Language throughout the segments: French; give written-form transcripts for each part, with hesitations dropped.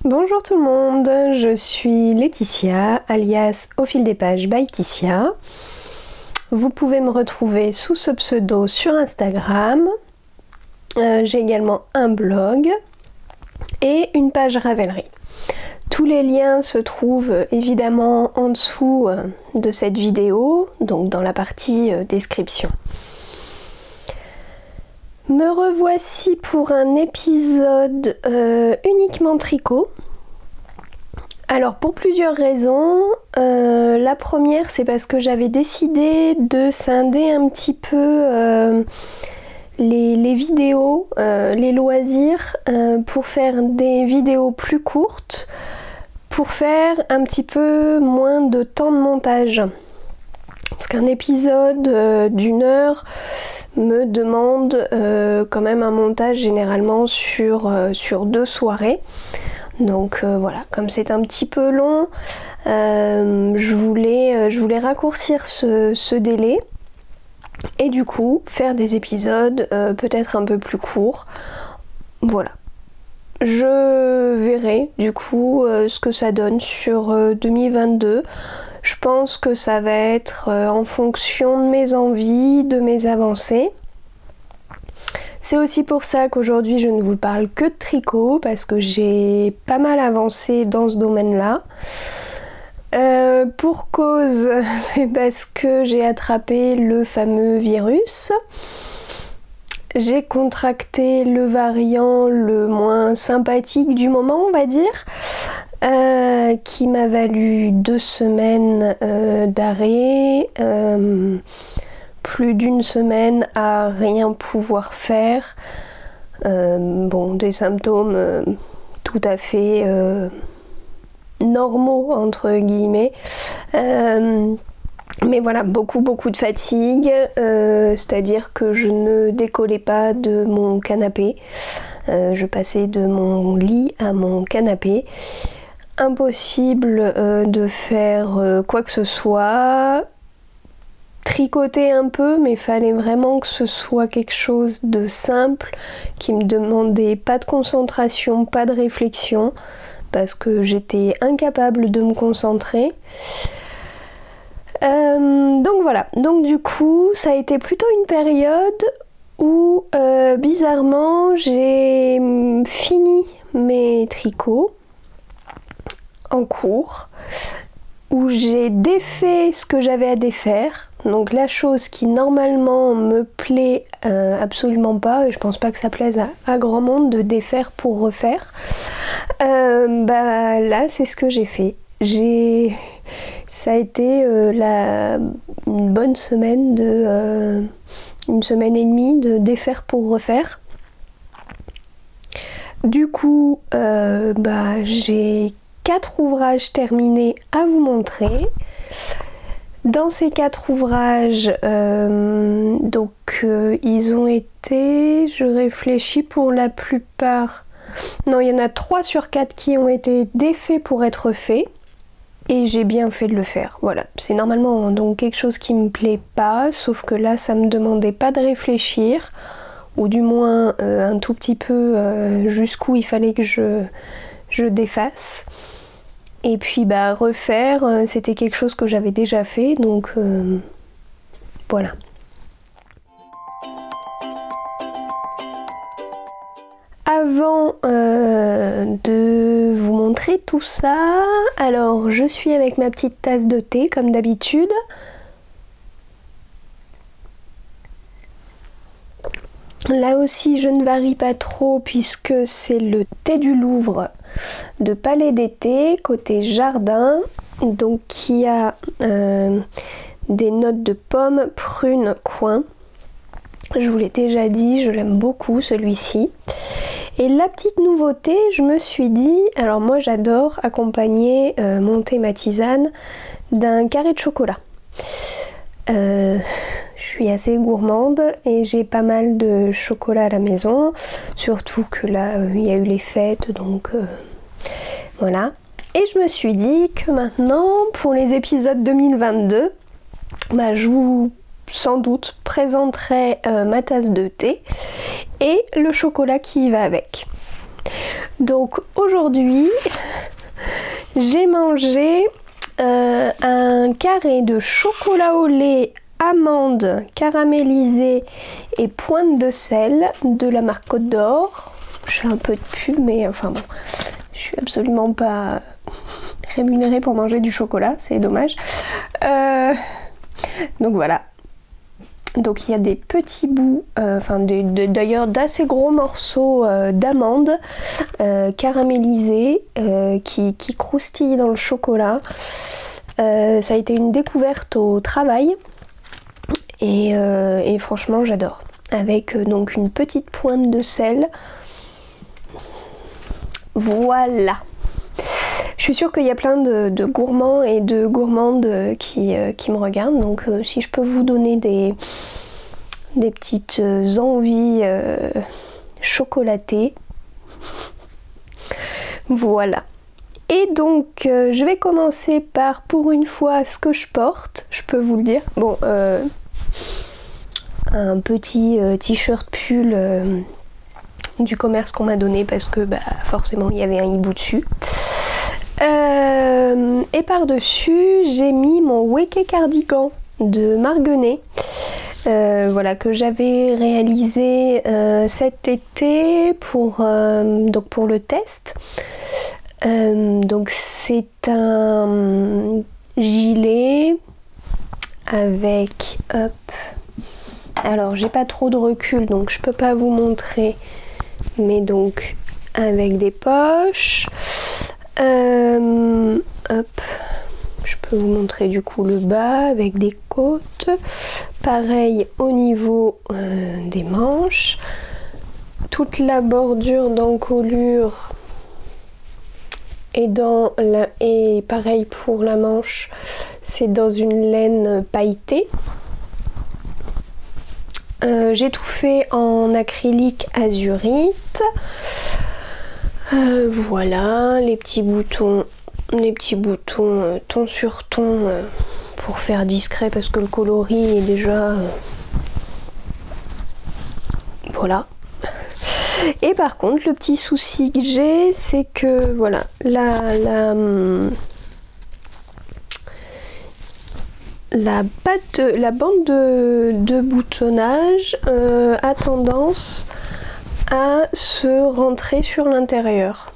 Bonjour tout le monde, je suis Laetitia, alias Au fil des pages by Ticia. Vous pouvez me retrouver sous ce pseudo sur Instagram. J'ai également un blog et une page Ravelry. Tous les liens se trouvent évidemment en dessous de cette vidéo, donc dans la partie description. Me revoici pour un épisode uniquement tricot. Alors pour plusieurs raisons. La première, c'est parce que j'avais décidé de scinder un petit peu les vidéos, les loisirs, pour faire des vidéos plus courtes, pour faire un petit peu moins de temps de montage. Parce qu'un épisode d'une heure me demande quand même un montage généralement sur 2 soirées. Donc voilà, comme c'est un petit peu long, je voulais raccourcir ce délai et du coup faire des épisodes peut-être un peu plus courts. Voilà. Je verrai du coup ce que ça donne sur 2022. Je pense que ça va être en fonction de mes envies, de mes avancées. C'est aussi pour ça qu'aujourd'hui je ne vous parle que de tricot, parce que j'ai pas mal avancé dans ce domaine-là. Pour cause, c'est parce que j'ai attrapé le fameux virus. J'ai contracté le variant le moins sympathique du moment, on va dire. Qui m'a valu 2 semaines d'arrêt, plus d'1 semaine à rien pouvoir faire. Bon, des symptômes tout à fait normaux entre guillemets. Mais voilà, beaucoup de fatigue, c'est-à-dire que je ne décollais pas de mon canapé. Je passais de mon lit à mon canapé. Impossible de faire quoi que ce soit. Tricoter un peu, mais il fallait vraiment que ce soit quelque chose de simple, qui me demandait pas de concentration, pas de réflexion, parce que j'étais incapable de me concentrer. Donc voilà, donc du coup ça a été plutôt une période où bizarrement j'ai fini mes tricots en cours, où j'ai défait ce que j'avais à défaire, donc la chose qui normalement me plaît absolument pas, et je pense pas que ça plaise à grand monde de défaire pour refaire. Là c'est ce que j'ai fait. Ça a été une bonne semaine, une semaine et demie de défaire pour refaire. Du coup, j'ai 4 ouvrages terminés à vous montrer. Dans ces 4 ouvrages, ils ont été, je réfléchis pour la plupart, non, il y en a 3 sur 4 qui ont été défaits pour être faits. Et j'ai bien fait de le faire, voilà. C'est normalement donc quelque chose qui me plaît pas, sauf que là ça me demandait pas de réfléchir, ou du moins un tout petit peu jusqu'où il fallait que je défasse. Et puis refaire, c'était quelque chose que j'avais déjà fait, donc voilà. Avant de vous montrer tout ça, alors je suis avec ma petite tasse de thé comme d'habitude. Là aussi je ne varie pas trop puisque c'est le thé du Louvre de Palais d'été côté jardin, donc qui a des notes de pommes, prunes, coin. Je vous l'ai déjà dit, je l'aime beaucoup celui-ci. Et la petite nouveauté, je me suis dit, alors moi j'adore accompagner mon thé, ma tisane, d'un carré de chocolat. Je suis assez gourmande et j'ai pas mal de chocolat à la maison, surtout que là il y a eu les fêtes, donc voilà. Et je me suis dit que maintenant, pour les épisodes 2022, je vous sans doute présenterai ma tasse de thé et le chocolat qui y va avec. Donc aujourd'hui, j'ai mangé un carré de chocolat au lait, amandes caramélisées et pointe de sel de la marque Côte d'Or. Je fais un peu de pub, mais enfin bon, je suis absolument pas rémunérée pour manger du chocolat, c'est dommage. Donc voilà. Donc il y a des petits bouts, d'ailleurs d'assez gros morceaux d'amandes caramélisées qui croustillent dans le chocolat. Ça a été une découverte au travail et franchement j'adore. Avec donc une petite pointe de sel. Voilà. Je suis sûre qu'il y a plein de gourmands et de gourmandes qui me regardent, donc si je peux vous donner des petites envies chocolatées, voilà. Et donc je vais commencer par, pour une fois, ce que je porte, je peux vous le dire. Bon, un petit t-shirt pull du commerce qu'on m'a donné parce que forcément il y avait un hibou dessus. Et par-dessus, j'ai mis mon Weke cardigan de Marguenet, voilà, que j'avais réalisé cet été pour le test. Donc c'est un gilet avec, hop, alors j'ai pas trop de recul donc je peux pas vous montrer, mais donc avec des poches. Hop, je peux vous montrer du coup le bas avec des côtes, pareil au niveau des manches, toute la bordure d'encolure et pareil pour la manche, c'est dans une laine pailletée. J'ai tout fait en acrylique azurite. Voilà, les petits boutons ton sur ton pour faire discret parce que le coloris est déjà voilà. Et par contre, le petit souci que j'ai, c'est que voilà, la bande de boutonnage a tendance à se rentrer sur l'intérieur.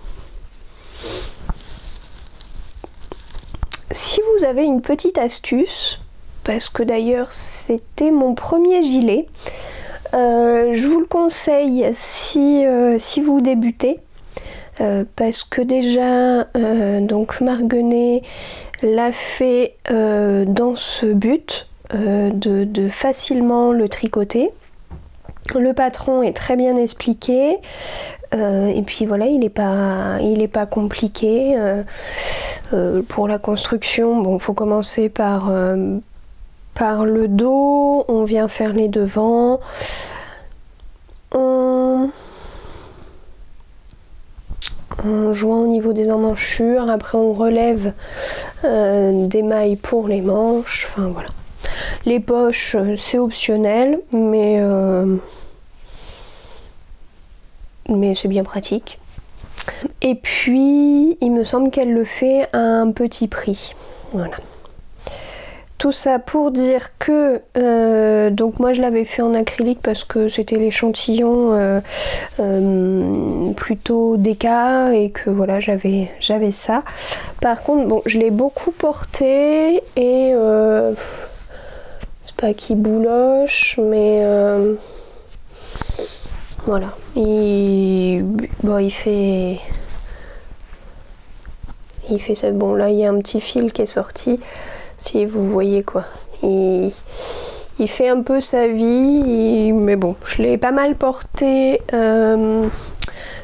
Si vous avez une petite astuce, parce que d'ailleurs c'était mon premier gilet, je vous le conseille si vous débutez, parce que déjà donc Marguenet l'a fait dans ce but de facilement le tricoter. Le patron est très bien expliqué et puis voilà, il est pas compliqué. Pour la construction, bon, faut commencer par le dos, on vient faire les devants, en jouant au niveau des emmanchures, après on relève des mailles pour les manches, enfin voilà. Les poches c'est optionnel, mais c'est bien pratique. Et puis il me semble qu'elle le fait à un petit prix, voilà. Tout ça pour dire que donc moi je l'avais fait en acrylique parce que c'était l'échantillon plutôt déca et que voilà, j'avais ça. Par contre bon, je l'ai beaucoup porté et c'est pas qu'il bouloche, mais voilà, il fait ça. Bon là il y a un petit fil qui est sorti, si vous voyez quoi. Il fait un peu sa vie, mais bon, je l'ai pas mal porté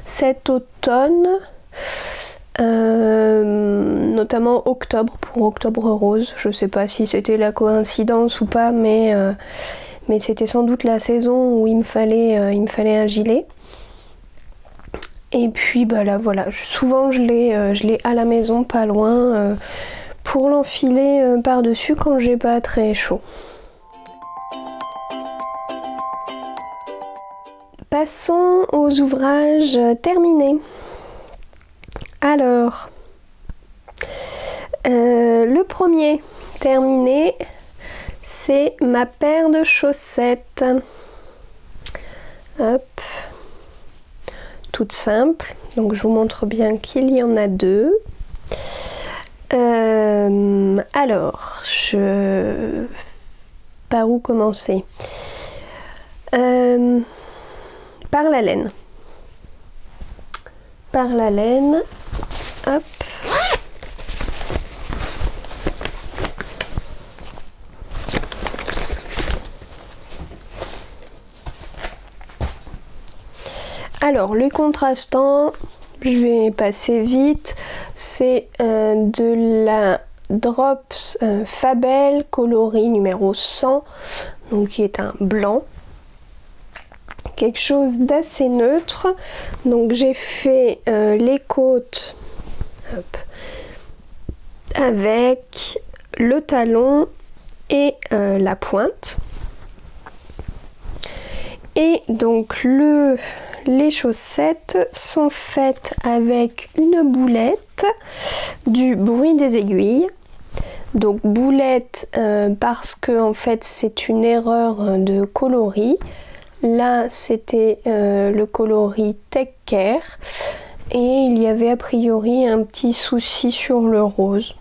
cet automne, notamment octobre, pour Octobre Rose. Je sais pas si c'était la coïncidence ou pas, mais c'était sans doute la saison où il me fallait un gilet. Et puis bah là voilà, souvent je l'ai à la maison, pas loin, pour l'enfiler par-dessus quand j'ai pas très chaud. Passons aux ouvrages terminés. Alors, le premier terminé, c'est ma paire de chaussettes. Hop, toute simple. Donc je vous montre bien qu'il y en a deux. Alors, par où commencer? Par la laine. Par la laine. Hop. Alors, les contrastants, je vais passer vite, c'est de la Drops Fabel coloris numéro 100, donc qui est un blanc. Quelque chose d'assez neutre. Donc j'ai fait les côtes hop, avec le talon et la pointe. Et donc les chaussettes sont faites avec une boulette, du bruit des aiguilles. Donc boulette parce que en fait c'est une erreur de coloris. Là c'était le coloris Tech Care et il y avait a priori un petit souci sur le rose.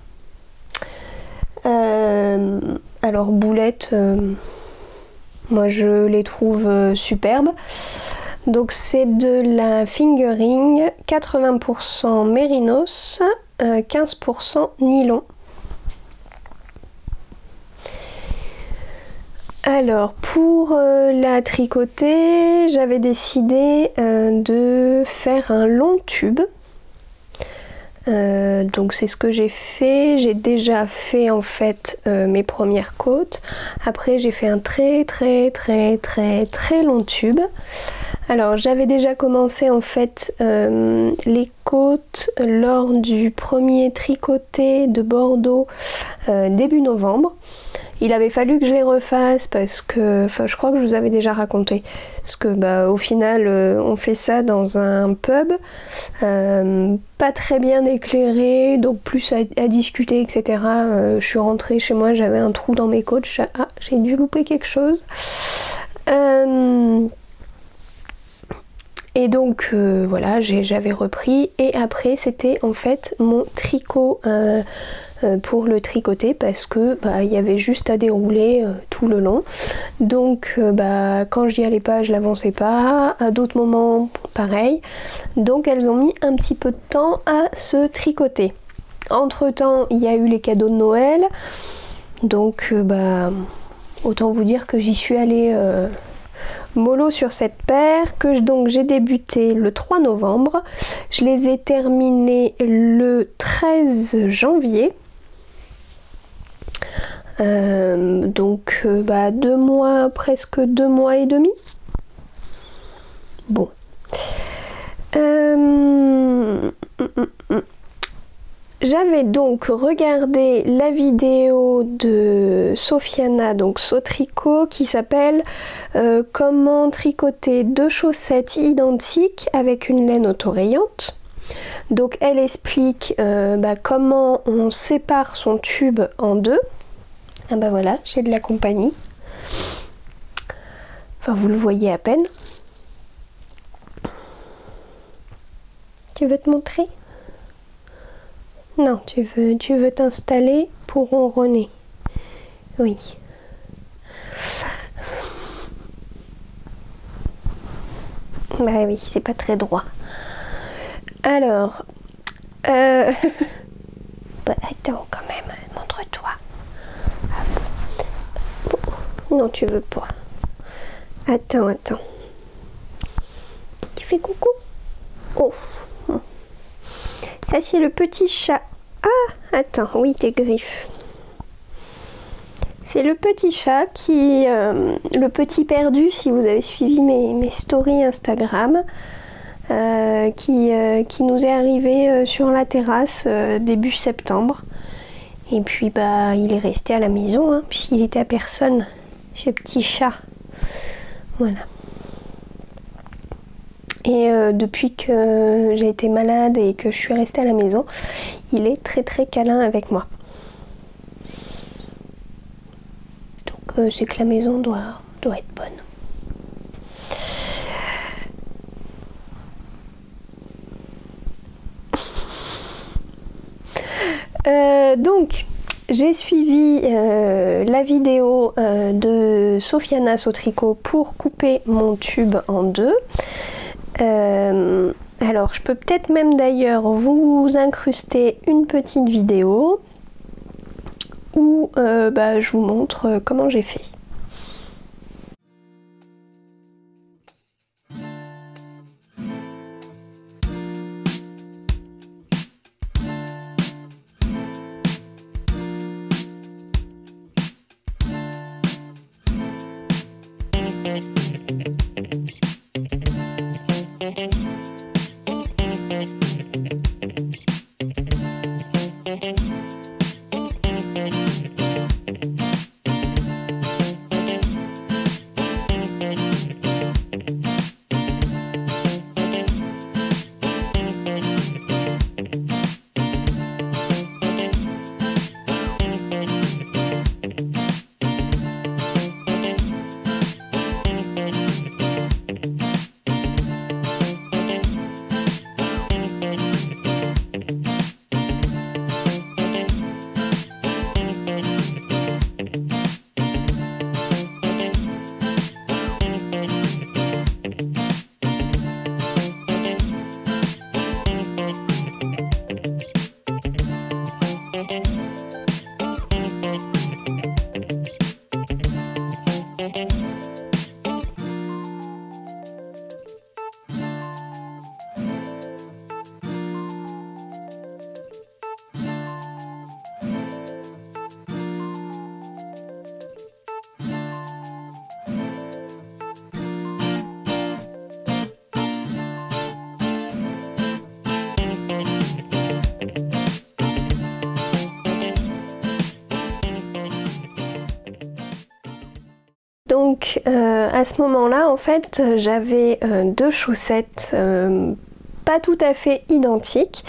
Alors boulette, moi je les trouve superbes. Donc c'est de la fingering 80% mérinos, 15% nylon. Alors pour la tricoter, j'avais décidé de faire un long tube. Donc c'est ce que j'ai fait. J'ai déjà fait en fait mes premières côtes. Après j'ai fait un très long tube. Alors j'avais déjà commencé en fait les côtes lors du premier tricoté de Bordeaux début novembre. Il avait fallu que je les refasse parce que, enfin je crois que je vous avais déjà raconté, parce que bah, au final on fait ça dans un pub, pas très bien éclairé, donc plus à discuter etc. Je suis rentrée chez moi, j'avais un trou dans mes côtes, j'ai dû louper quelque chose. Et donc voilà, j'avais repris et après c'était en fait mon tricot pour le tricoter parce que bah, il y avait juste à dérouler tout le long. Donc bah, quand j'y allais pas, je l'avançais pas, à d'autres moments pareil. Donc elles ont mis un petit peu de temps à se tricoter. Entre temps il y a eu les cadeaux de Noël, donc bah, autant vous dire que j'y suis allée mollo sur cette paire que donc j'ai débuté le 3 novembre. Je les ai terminées le 13 janvier. Donc bah, 2 mois, presque 2 mois et demi. Bon. J'avais donc regardé la vidéo de Sofiana, donc Sotricot, qui s'appelle comment tricoter 2 chaussettes identiques avec une laine autorayante. Donc elle explique bah, comment on sépare son tube en deux. Ah bah voilà, j'ai de la compagnie. Enfin vous le voyez à peine. Tu veux te montrer ? Non, tu veux t'installer pour ronronner. Oui. Bah oui, c'est pas très droit. Alors, bah attends quand même, montre-toi. Non, tu veux pas. Attends. Tu fais coucou? Oh. Ça c'est le petit chat. Ah, attends, oui, tes griffes. C'est le petit chat qui, le petit perdu, si vous avez suivi mes stories Instagram, qui nous est arrivé sur la terrasse début septembre. Et puis bah il est resté à la maison, hein, puisqu'il était à personne, ce petit chat. Voilà. Et depuis que j'ai été malade et que je suis restée à la maison, il est très très câlin avec moi. Donc c'est que la maison doit être bonne. Donc j'ai suivi la vidéo de Sofianas au tricot pour couper mon tube en deux. Alors je peux peut-être même d'ailleurs vous incruster une petite vidéo où je vous montre comment j'ai fait. Donc à ce moment-là, en fait, j'avais deux chaussettes pas tout à fait identiques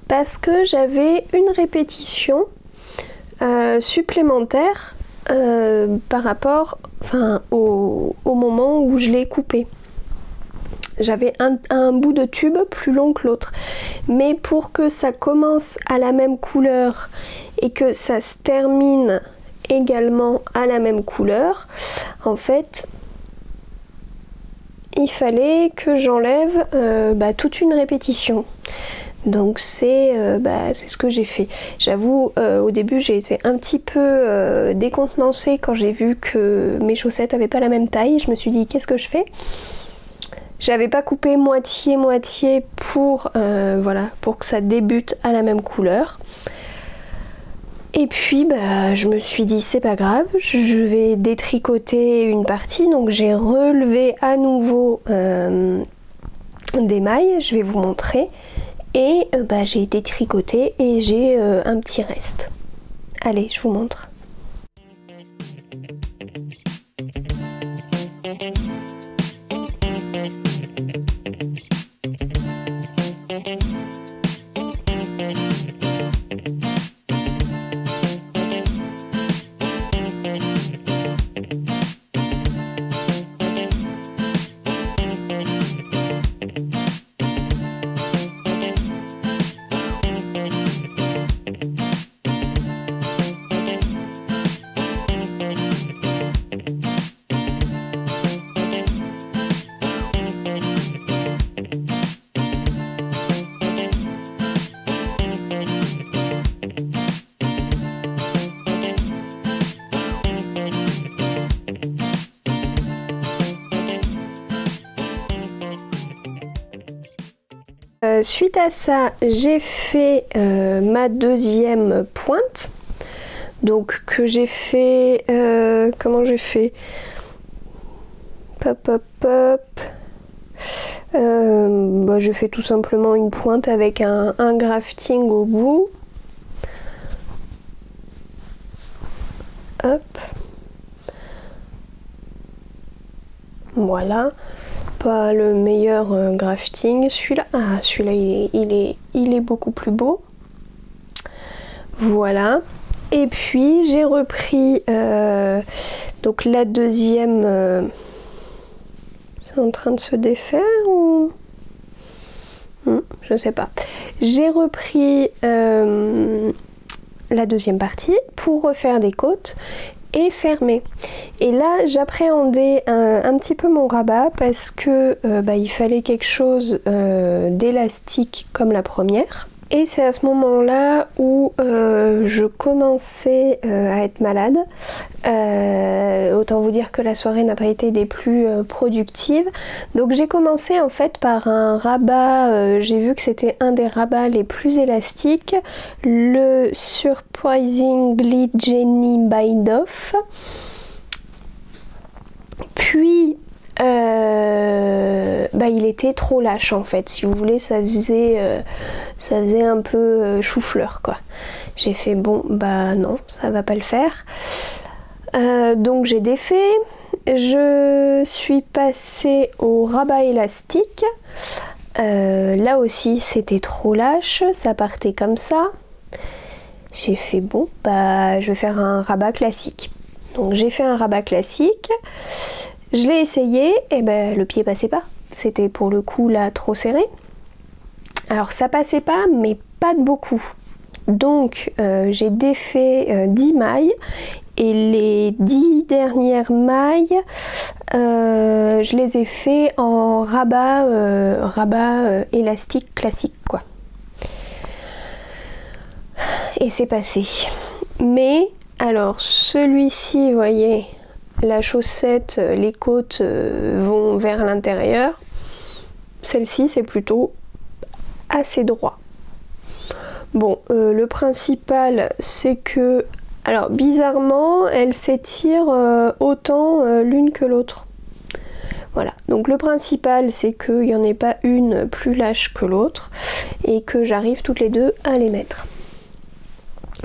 parce que j'avais une répétition supplémentaire par rapport au moment où je l'ai coupé. J'avais un bout de tube plus long que l'autre, mais pour que ça commence à la même couleur et que ça se termine également à la même couleur, en fait il fallait que j'enlève toute une répétition. Donc c'est ce que j'ai fait. J'avoue, au début j'ai été un petit peu décontenancée quand j'ai vu que mes chaussettes n'avaient pas la même taille. Je me suis dit qu'est-ce que je fais? J'avais pas coupé moitié-moitié pour que ça débute à la même couleur. Et puis je me suis dit c'est pas grave, je vais détricoter une partie, donc j'ai relevé à nouveau des mailles, je vais vous montrer, et j'ai détricoté et j'ai un petit reste. Allez, je vous montre. Suite à ça, j'ai fait ma deuxième pointe, donc que j'ai fait, comment j'ai fait, j'ai fait tout simplement une pointe avec un grafting au bout, hop, voilà. pas le meilleur grafting. Celui-là, ah, celui-là il est beaucoup plus beau. Voilà. Et puis j'ai repris donc la deuxième. C'est en train de se défaire ou je sais pas. J'ai repris la deuxième partie pour refaire des côtes et fermer. Et là j'appréhendais un petit peu mon rabat parce que il fallait quelque chose d'élastique comme la première. Et c'est à ce moment-là où je commençais à être malade. Autant vous dire que la soirée n'a pas été des plus productives. Donc j'ai commencé en fait par un rabat, j'ai vu que c'était un des rabats les plus élastiques, le Surprisingly Jenny Bind-Off. Puis il était trop lâche en fait, si vous voulez, ça faisait un peu chou-fleur quoi. J'ai fait bon non, ça va pas le faire. Donc j'ai défait, je suis passée au rabat élastique. Là aussi c'était trop lâche, ça partait comme ça. J'ai fait bon je vais faire un rabat classique. Donc j'ai fait un rabat classique. Je l'ai essayé et le pied passait pas. C'était pour le coup là trop serré. Alors ça passait pas mais pas de beaucoup. Donc j'ai défait 10 mailles et les 10 dernières mailles je les ai fait en rabat élastique classique quoi. Et c'est passé. Mais alors celui-ci, vous voyez, la chaussette, les côtes vont vers l'intérieur. Celle-ci, c'est plutôt assez droit. Bon, le principal, c'est que, alors bizarrement, elles s'étirent autant l'une que l'autre. Voilà, donc le principal, c'est qu'il n'y en ait pas une plus lâche que l'autre et que j'arrive toutes les deux à les mettre.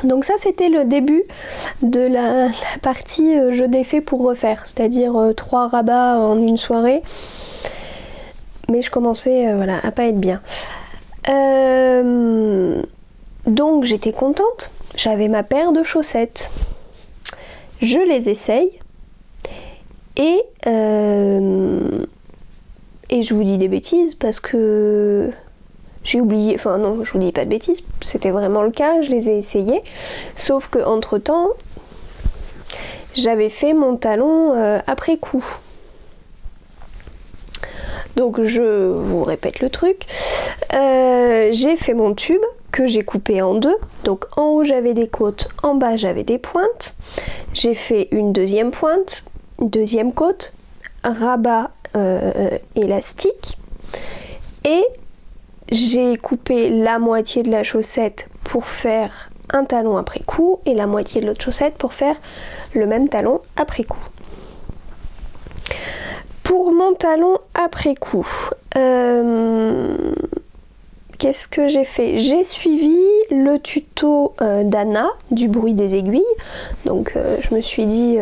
Donc ça c'était le début de la partie je défais pour refaire, c'est-à-dire 3 rabats en une soirée, mais je commençais à pas être bien. Donc j'étais contente, j'avais ma paire de chaussettes, je les essaye et je vous dis des bêtises parce que j'ai oublié, enfin non, je vous dis pas de bêtises, c'était vraiment le cas, je les ai essayés, sauf que entre temps, j'avais fait mon talon après coup. Donc je vous répète le truc, j'ai fait mon tube que j'ai coupé en deux, donc en haut j'avais des côtes, en bas j'avais des pointes, j'ai fait une deuxième pointe, une deuxième côte, rabat élastique, et j'ai coupé la moitié de la chaussette pour faire un talon après coup et la moitié de l'autre chaussette pour faire le même talon après coup. Pour mon talon après coup, qu'est-ce que j'ai fait? J'ai suivi le tuto d'Anna du bruit des aiguilles, donc je me suis dit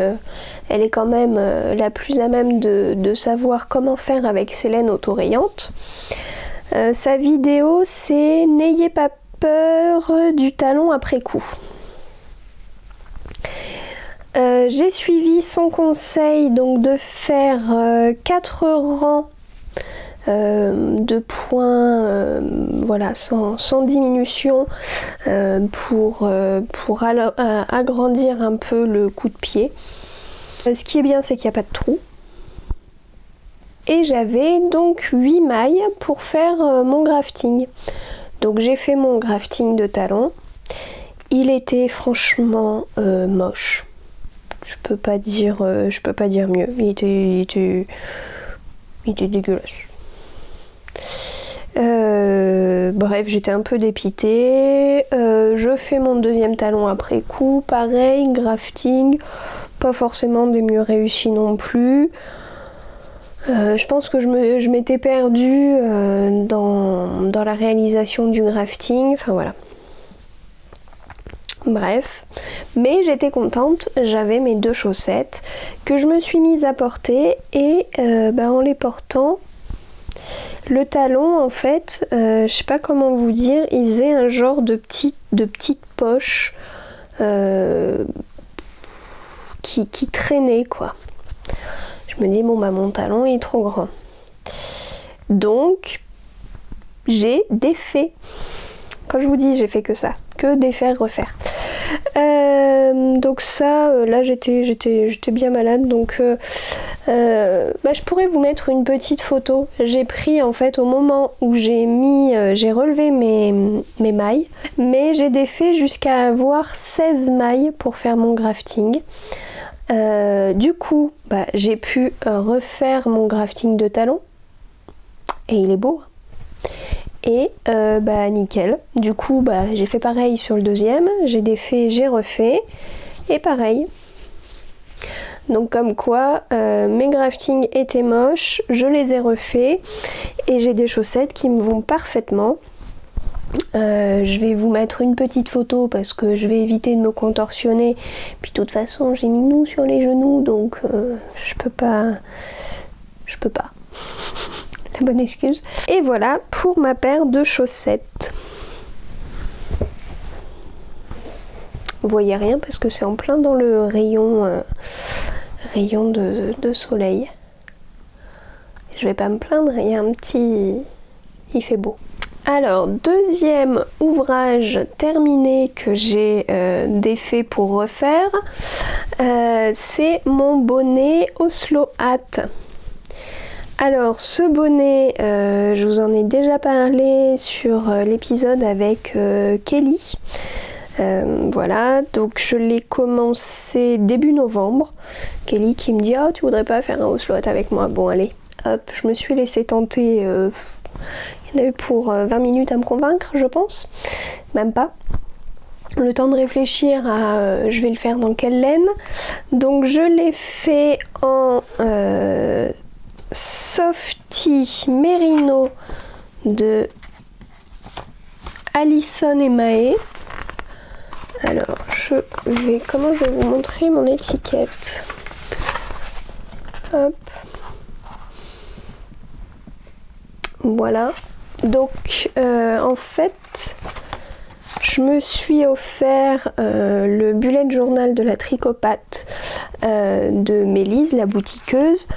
elle est quand même la plus à même de savoir comment faire avec ses laines autorayantes. Sa vidéo c'est n'ayez pas peur du talon après coup. J'ai suivi son conseil donc de faire 4 rangs de points voilà, sans diminution pour agrandir un peu le coup de pied. Ce qui est bien c'est qu'il n'y a pas de trou. Et j'avais donc 8 mailles pour faire mon grafting. Donc j'ai fait mon grafting de talon. Il était franchement moche. Je peux pas dire mieux. Il était dégueulasse. Bref, j'étais un peu dépitée. Je fais mon deuxième talon après coup. Pareil, grafting. Pas forcément des mieux réussis non plus. Je pense que je m'étais perdue dans la réalisation du grafting, enfin voilà. Bref, mais j'étais contente, j'avais mes 2 chaussettes que je me suis mise à porter et en les portant, Le talon en fait, je sais pas comment vous dire, il faisait un genre de petite poche qui traînait quoi. Je me dis bon bah mon talon il est trop grand. Donc j'ai défait. Quand je vous dis j'ai fait que ça, que défaire, refaire. Donc ça, là j'étais bien malade, donc je pourrais vous mettre une petite photo. J'ai pris en fait au moment où j'ai relevé mes mailles, mais j'ai défait jusqu'à avoir 16 mailles pour faire mon grafting. Du coup, j'ai pu refaire mon grafting de talon, et il est beau. Et nickel, du coup j'ai fait pareil sur le deuxième, j'ai défait, j'ai refait, et pareil. Donc comme quoi mes graftings étaient moches, je les ai refaits, et j'ai des chaussettes qui me vont parfaitement. Je vais vous mettre une petite photo parce que je vais éviter de me contorsionner, puis de toute façon j'ai mis nous sur les genoux, donc je peux pas. La bonne excuse. Et voilà pour ma paire de chaussettes. Vous voyez rien parce que c'est en plein dans le rayon de soleil. Je vais pas me plaindre, il y a il fait beau. Alors, deuxième ouvrage terminé que j'ai défait pour refaire, c'est mon bonnet Oslo Hat. Alors ce bonnet, je vous en ai déjà parlé sur l'épisode avec Kelly. Voilà, donc je l'ai commencé début novembre. Kelly qui me dit « Oh, tu voudrais pas faire un Oslo Hat avec moi ?» Bon allez, hop, je me suis laissée tenter. Il y en a eu pour 20 minutes à me convaincre, je pense. Même pas. Le temps de réfléchir à je vais le faire dans quelle laine. Donc je l'ai fait en... Softy Merino de Alison et Mae. Alors comment je vais vous montrer mon étiquette. Hop. Voilà. Donc en fait je me suis offert le bullet journal de la tricopathe de Mélise, la boutiqueuse.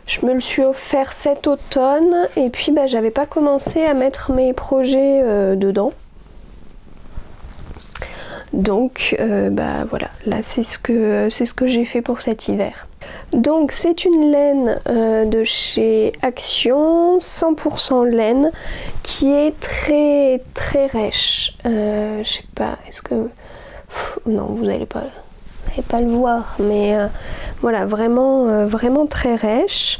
Je me le suis offert cet automne et puis j'avais pas commencé à mettre mes projets dedans. Donc voilà, là c'est ce que j'ai fait pour cet hiver. Donc c'est une laine de chez Action, 100% laine, qui est très très rêche. Je sais pas, est-ce que... non, vous n'allez pas le voir, mais voilà, vraiment très rêche.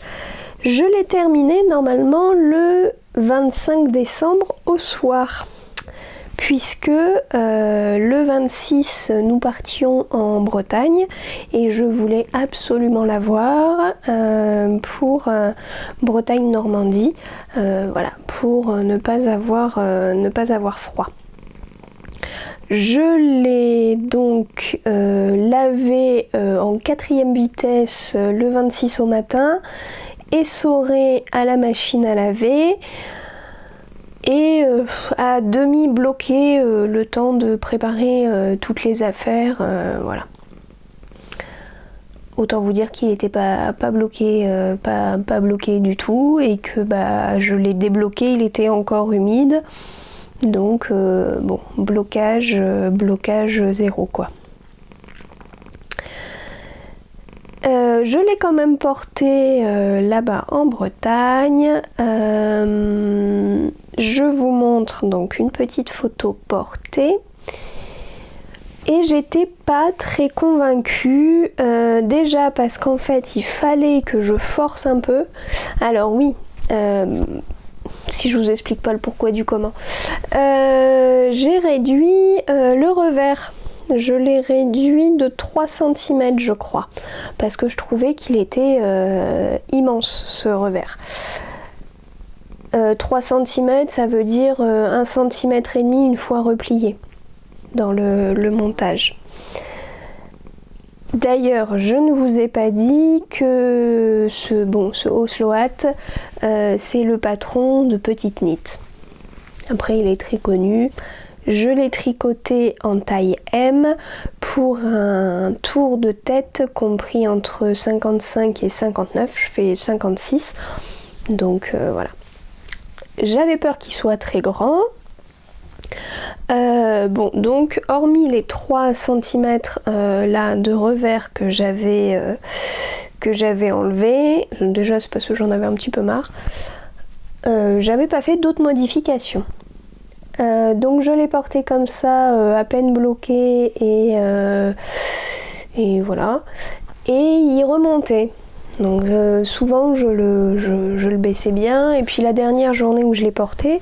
Je l'ai terminé normalement le 25 décembre au soir, puisque le 26 nous partions en Bretagne et je voulais absolument l'avoir pour Bretagne-Normandie, voilà, pour ne pas avoir froid. Je l'ai donc lavé en 4e vitesse le 26 au matin, essoré à la machine à laver et à demi bloqué le temps de préparer toutes les affaires, voilà. Autant vous dire qu'il n'était pas bloqué, pas bloqué du tout, et que je l'ai débloqué, il était encore humide. Donc bon, blocage zéro quoi. Je l'ai quand même porté là-bas en Bretagne. Je vous montre donc une petite photo portée. Et j'étais pas très convaincue, déjà parce qu'en fait il fallait que je force un peu. Alors oui, si je vous explique pas le pourquoi du comment. J'ai réduit le revers. Je l'ai réduit de 3 cm je crois, parce que je trouvais qu'il était immense ce revers. 3 cm ça veut dire 1,5 cm une fois replié dans le montage. D'ailleurs, je ne vous ai pas dit que ce Oslo Hat, c'est le patron de Petite Knit. Après, il est très connu. Je l'ai tricoté en taille M pour un tour de tête compris entre 55 et 59. Je fais 56. Donc voilà. J'avais peur qu'il soit très grand. Bon, donc hormis les 3 cm là de revers que j'avais enlevé, déjà c'est parce que j'en avais un petit peu marre, j'avais pas fait d'autres modifications. Donc je l'ai porté comme ça, à peine bloqué et voilà. Et il remontait. Donc souvent je le baissais bien, et puis la dernière journée où je l'ai porté,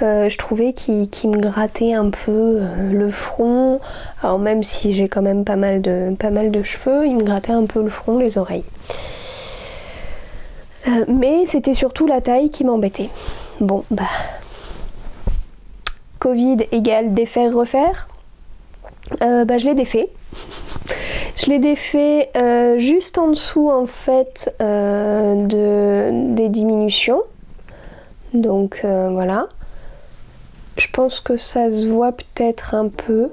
je trouvais qu'il me grattait un peu le front. Alors même si j'ai quand même pas mal de cheveux, il me grattait un peu le front, les oreilles. Mais c'était surtout la taille qui m'embêtait. Bon bah, Covid égale défaire refaire. Bah je l'ai défait. Je l'ai défait juste en dessous en fait des diminutions. Donc voilà. Je pense que ça se voit peut-être un peu.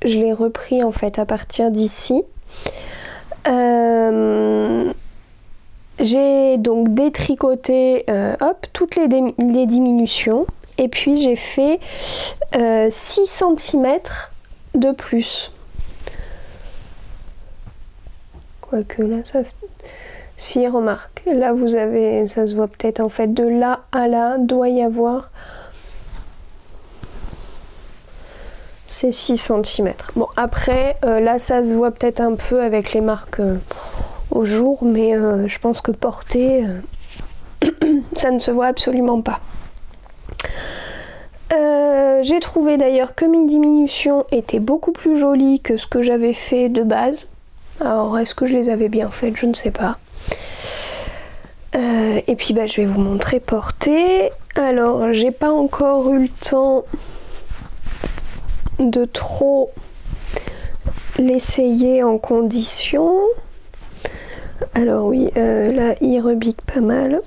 Je l'ai repris en fait à partir d'ici. J'ai donc détricoté toutes les diminutions. Et puis j'ai fait 6 cm de plus. Quoique là, si remarque, là vous avez, ça se voit peut-être en fait de là à là, doit y avoir ces 6 cm. Bon après, là ça se voit peut-être un peu avec les marques au jour, mais je pense que porté, ça ne se voit absolument pas. J'ai trouvé d'ailleurs que mes diminutions étaient beaucoup plus jolies que ce que j'avais fait de base. Alors est-ce que je les avais bien faites? Je ne sais pas. Et puis bah, je vais vous montrer porter. Alors j'ai pas encore eu le temps de trop l'essayer en condition. Alors oui, là il rebique pas mal.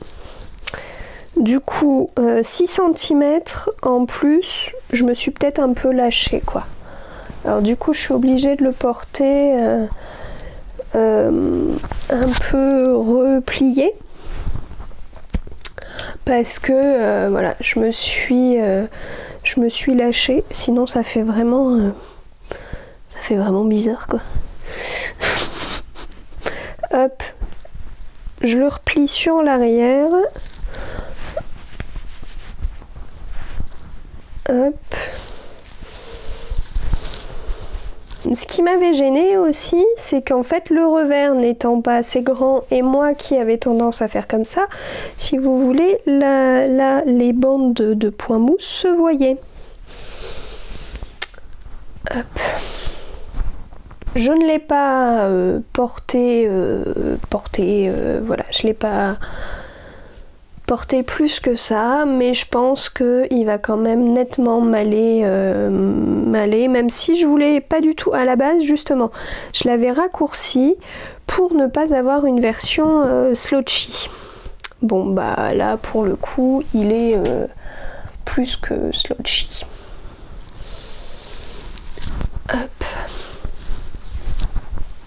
Du coup 6 cm en plus, je me suis peut-être un peu lâchée quoi. Alors du coup je suis obligée de le porter un peu replié parce que voilà, je me suis lâchée, sinon ça fait vraiment bizarre quoi. Hop, je le replie sur l'arrière. Hop. Ce qui m'avait gêné aussi, c'est qu'en fait le revers n'étant pas assez grand et moi qui avais tendance à faire comme ça, si vous voulez, là les bandes de point mousse se voyaient. Hop. Je ne l'ai pas porté, voilà, je ne l'ai pas porté plus que ça, mais je pense qu'il va quand même nettement m'aller, même si je voulais pas du tout à la base, justement. Je l'avais raccourci pour ne pas avoir une version slouchy. Bon bah là pour le coup il est plus que slouchy. Hop.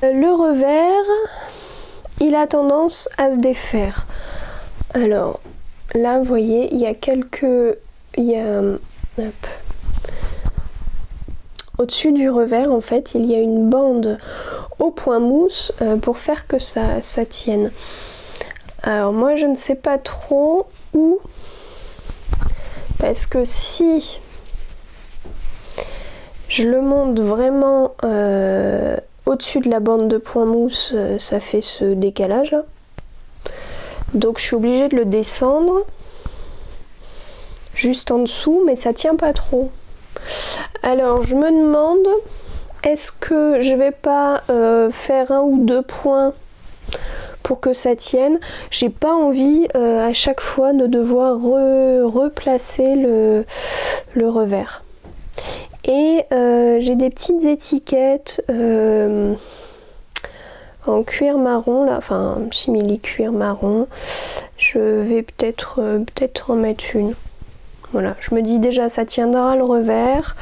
Le revers, il a tendance à se défaire. Alors là vous voyez, il y a au-dessus du revers en fait il y a une bande au point mousse pour faire que ça tienne. Alors moi je ne sais pas trop où, parce que si je le monte vraiment au-dessus de la bande de point mousse, ça fait ce décalage là. Donc je suis obligée de le descendre juste en dessous, mais ça tient pas trop. Alors je me demande, est-ce que je vais pas faire 1 ou 2 points pour que ça tienne. J'ai pas envie à chaque fois de devoir replacer le revers. Et j'ai des petites étiquettes en cuir marron là, enfin simili cuir marron. Je vais peut-être en mettre une. Voilà, je me dis déjà ça tiendra le revers.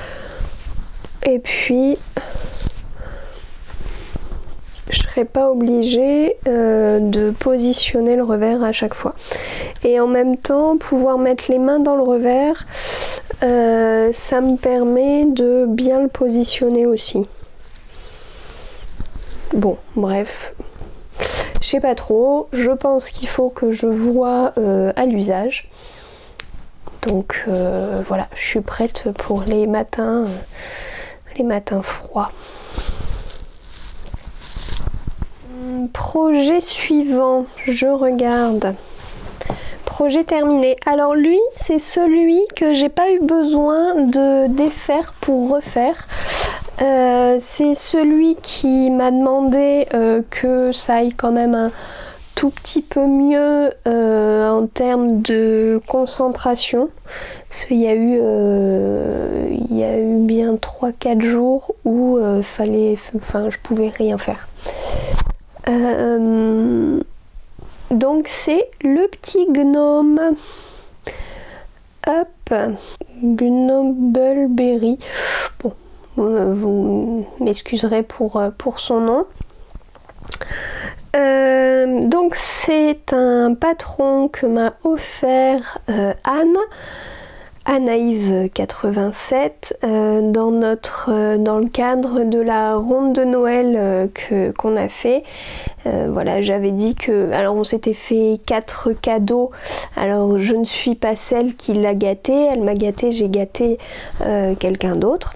Et puis je serai pas obligée de positionner le revers à chaque fois. Et en même temps, pouvoir mettre les mains dans le revers, ça me permet de bien le positionner aussi. Bon, bref, je sais pas trop. Je pense qu'il faut que je voie à l'usage. Donc voilà, je suis prête pour les matins froids. Projet suivant, je regarde. Projet terminé. Alors lui, c'est celui que j'ai pas eu besoin de défaire pour refaire. C'est celui qui m'a demandé que ça aille quand même un tout petit peu mieux en termes de concentration. Parce qu'il y a eu bien 3-4 jours où je pouvais rien faire. Donc c'est le petit gnome. Hop, Gnobbleberry. Bon, vous m'excuserez pour son nom. Donc c'est un patron que m'a offert Anne. Anaïve 87 dans le cadre de la ronde de Noël qu'on a fait. Voilà, j'avais dit que alors on s'était fait 4 cadeaux. Alors je ne suis pas celle qui l'a gâté, elle m'a gâté, j'ai gâté quelqu'un d'autre.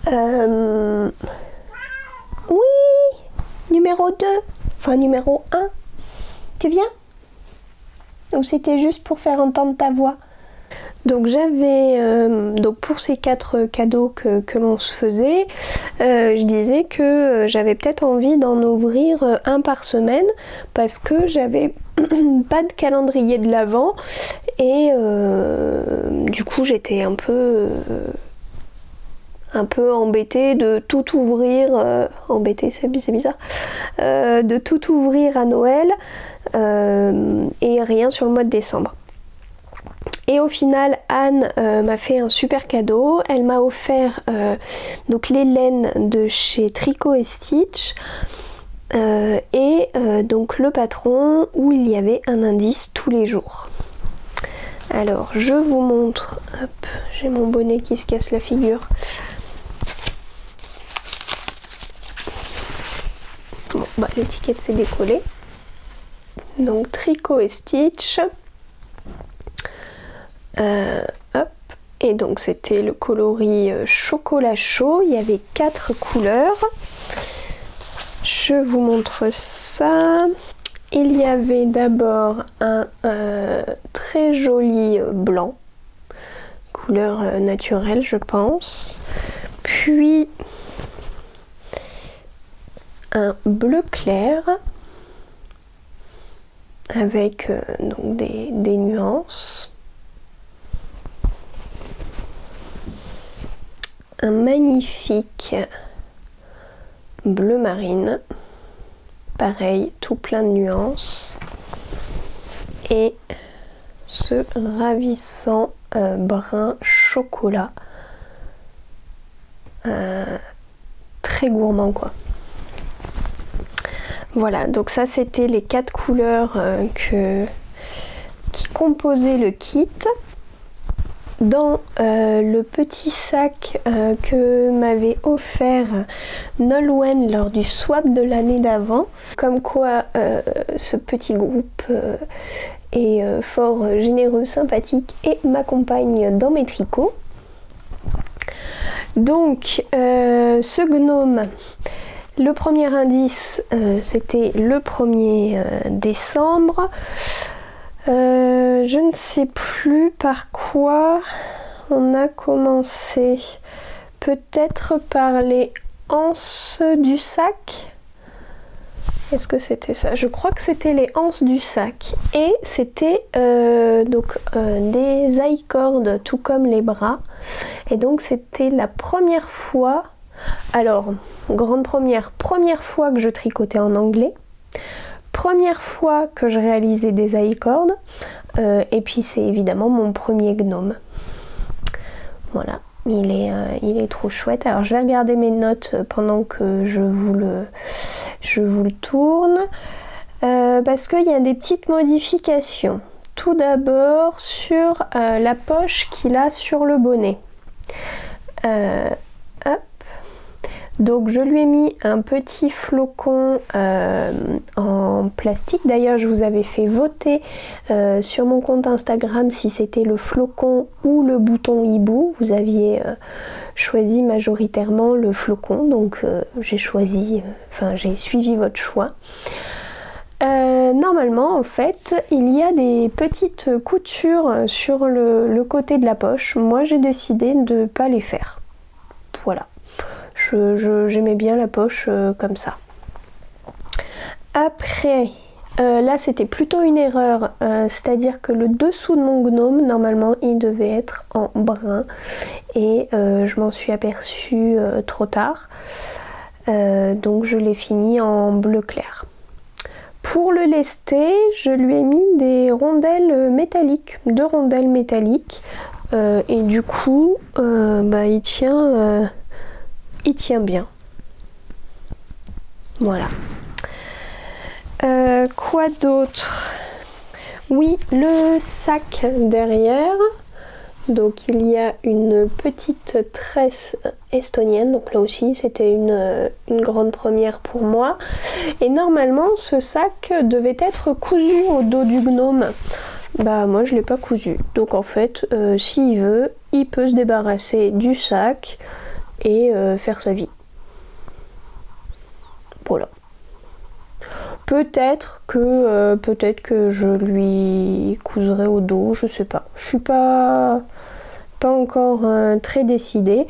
Oui, numéro 2, enfin numéro 1. Tu viens? Ou c'était juste pour faire entendre ta voix? Donc j'avais, donc pour ces 4 cadeaux que l'on se faisait, je disais que j'avais peut-être envie d'en ouvrir un par semaine parce que j'avais pas de calendrier de l'Avent et du coup j'étais un peu embêtée de tout ouvrir, embêtée c'est bizarre, de tout ouvrir à Noël et rien sur le mois de décembre. Et au final, Anne m'a fait un super cadeau. Elle m'a offert donc les laines de chez Tricot et Stitch et donc le patron où il y avait un indice tous les jours. Alors, je vous montre. Hop, j'ai mon bonnet qui se casse la figure. Bon, bah l'étiquette s'est décollée. Donc Tricot et Stitch. Hop, et donc c'était le coloris chocolat chaud, il y avait 4 couleurs. Je vous montre ça. Il y avait d'abord un très joli blanc, couleur naturelle je pense, puis un bleu clair avec donc des nuances. Un magnifique bleu marine, pareil, tout plein de nuances, et ce ravissant brun chocolat, très gourmand quoi. Voilà, donc ça c'était les 4 couleurs qui composaient le kit. Dans le petit sac que m'avait offert Nolwenn lors du swap de l'année d'avant, comme quoi ce petit groupe est fort généreux, sympathique et m'accompagne dans mes tricots. Donc ce gnome, le premier indice c'était le 1er décembre. Je ne sais plus par quoi on a commencé. Peut-être par les anses du sac. Est-ce que c'était ça? Je crois que c'était les anses du sac. Et c'était des I-cords tout comme les bras. Et donc c'était la première fois Alors, grande première fois que je tricotais en anglais, première fois que je réalisais des I-cords, et puis c'est évidemment mon premier gnome. Voilà, il est trop chouette. Alors je vais regarder mes notes pendant que je vous le tourne, parce qu'il y a des petites modifications. Tout d'abord sur la poche qu'il a sur le bonnet. Hop. Donc je lui ai mis un petit flocon en plastique. D'ailleurs je vous avais fait voter sur mon compte Instagram si c'était le flocon ou le bouton hibou. Vous aviez choisi majoritairement le flocon, donc j'ai suivi votre choix. Normalement en fait il y a des petites coutures sur le côté de la poche. Moi j'ai décidé de ne pas les faire. Voilà. J'aimais bien la poche comme ça. Après, là c'était plutôt une erreur, c'est-à-dire que le dessous de mon gnome, normalement il devait être en brun et je m'en suis aperçue trop tard. Donc je l'ai fini en bleu clair. Pour le lester, je lui ai mis des rondelles métalliques, 2 rondelles métalliques, et du coup il tient bien. Voilà. Quoi d'autre? Oui, le sac derrière. Donc il y a une petite tresse estonienne. Donc là aussi c'était une grande première pour moi. Et normalement ce sac devait être cousu au dos du gnome. Bah moi je l'ai pas cousu. Donc en fait s'il veut, il peut se débarrasser du sac et faire sa vie. Voilà. Peut-être que je lui couserai au dos, je sais pas. Je suis pas encore très décidée.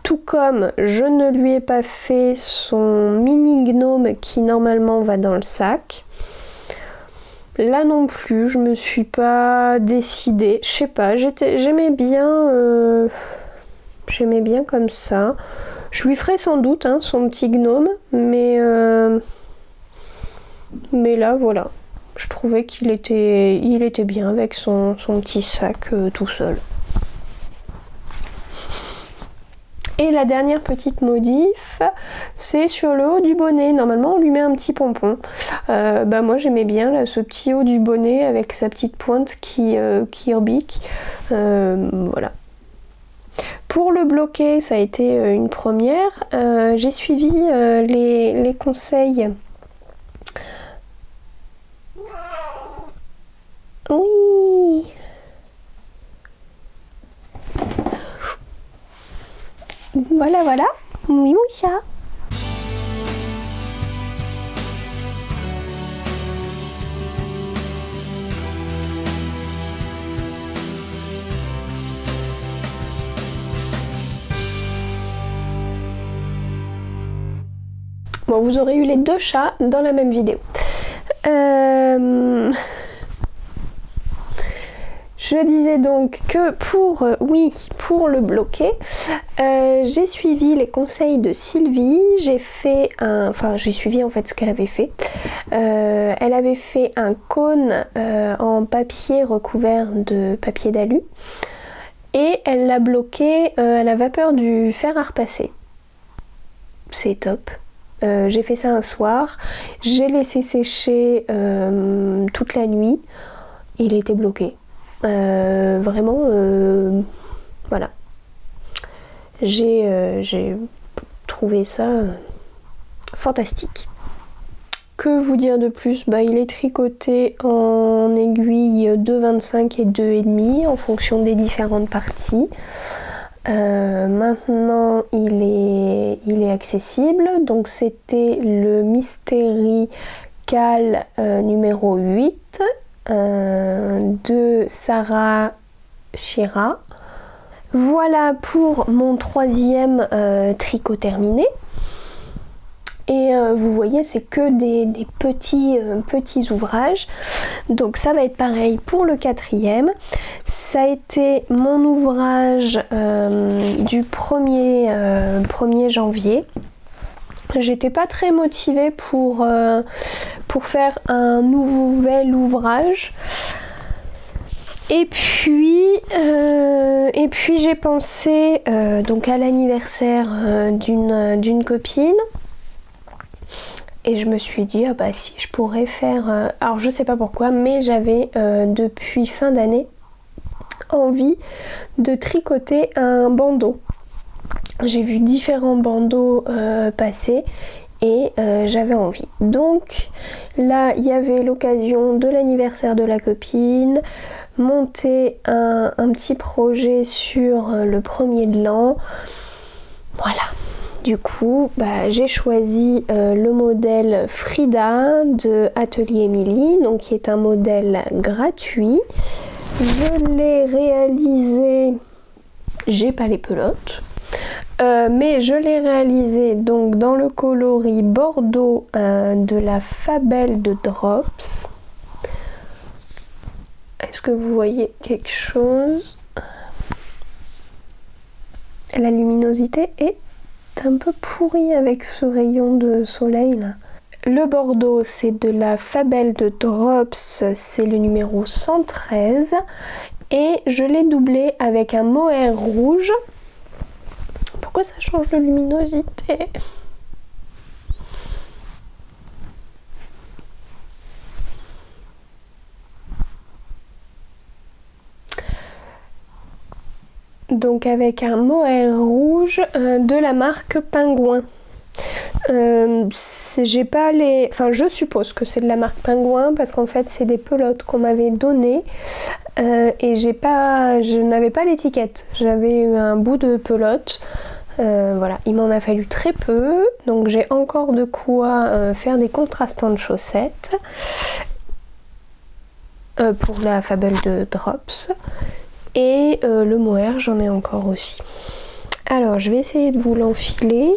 Tout comme je ne lui ai pas fait son mini gnome qui normalement va dans le sac. Là non plus, je me suis pas décidée. Je sais pas, j'aimais bien comme ça. Je lui ferai sans doute son petit gnome, mais là voilà. Je trouvais qu'il était bien avec son petit sac tout seul. Et la dernière petite modif, c'est sur le haut du bonnet. Normalement on lui met un petit pompon. Moi j'aimais bien là, ce petit haut du bonnet avec sa petite pointe qui orbique. Voilà. Pour le bloquer, ça a été une première. J'ai suivi les conseils. Oui. Voilà, voilà. Oui, mon chat. Bon, vous aurez eu les 2 chats dans la même vidéo. Je disais donc que pour le bloquer, j'ai suivi les conseils de Sylvie. J'ai suivi en fait ce qu'elle avait fait. Elle avait fait un cône en papier recouvert de papier d'alu et elle l'a bloqué à la vapeur du fer à repasser. C'est top. J'ai fait ça un soir, j'ai laissé sécher toute la nuit, il était bloqué. Vraiment, voilà. J'ai trouvé ça fantastique. Que vous dire de plus? Il est tricoté en aiguille 2,25 et 2,5 en fonction des différentes parties. Maintenant il est accessible, donc c'était le Mystery Cal numéro 8 de Sarah Shira. Voilà pour mon 3e tricot terminé. Et vous voyez, c'est que des petits ouvrages. Donc ça va être pareil pour le 4e. ça a été mon ouvrage du 1er janvier. J'étais pas très motivée pour faire un nouvel ouvrage. Et puis j'ai pensé donc à l'anniversaire d'une copine. Et je me suis dit, ah bah si, je pourrais faire... alors je sais pas pourquoi, mais j'avais depuis fin d'année envie de tricoter un bandeau. J'ai vu différents bandeaux passer et j'avais envie. Donc là, il y avait l'occasion de l'anniversaire de la copine, monter un petit projet sur le 1er de l'an. Voilà. Du coup, j'ai choisi le modèle Frida de Atelier Émilie, donc qui est un modèle gratuit. Je l'ai réalisé, j'ai pas les pelotes, mais je l'ai réalisé donc dans le coloris Bordeaux de la Fabelle de Drops. Est-ce que vous voyez quelque chose? La luminosité est un peu pourri avec ce rayon de soleil là. Le Bordeaux, c'est de la Fabelle de Drops, c'est le numéro 113 et je l'ai doublé avec un mohair rouge. Pourquoi ça change de luminosité? Donc avec un mohair rouge de la marque Pingouin. J'ai pas les... Enfin, je suppose que c'est de la marque Pingouin parce qu'en fait c'est des pelotes qu'on m'avait données et je n'avais pas l'étiquette. J'avais un bout de pelote. Voilà, il m'en a fallu très peu, donc j'ai encore de quoi faire des contrastants de chaussettes pour la Fabelle de Drops. Et le mohair, j'en ai encore aussi. Alors, je vais essayer de vous l'enfiler.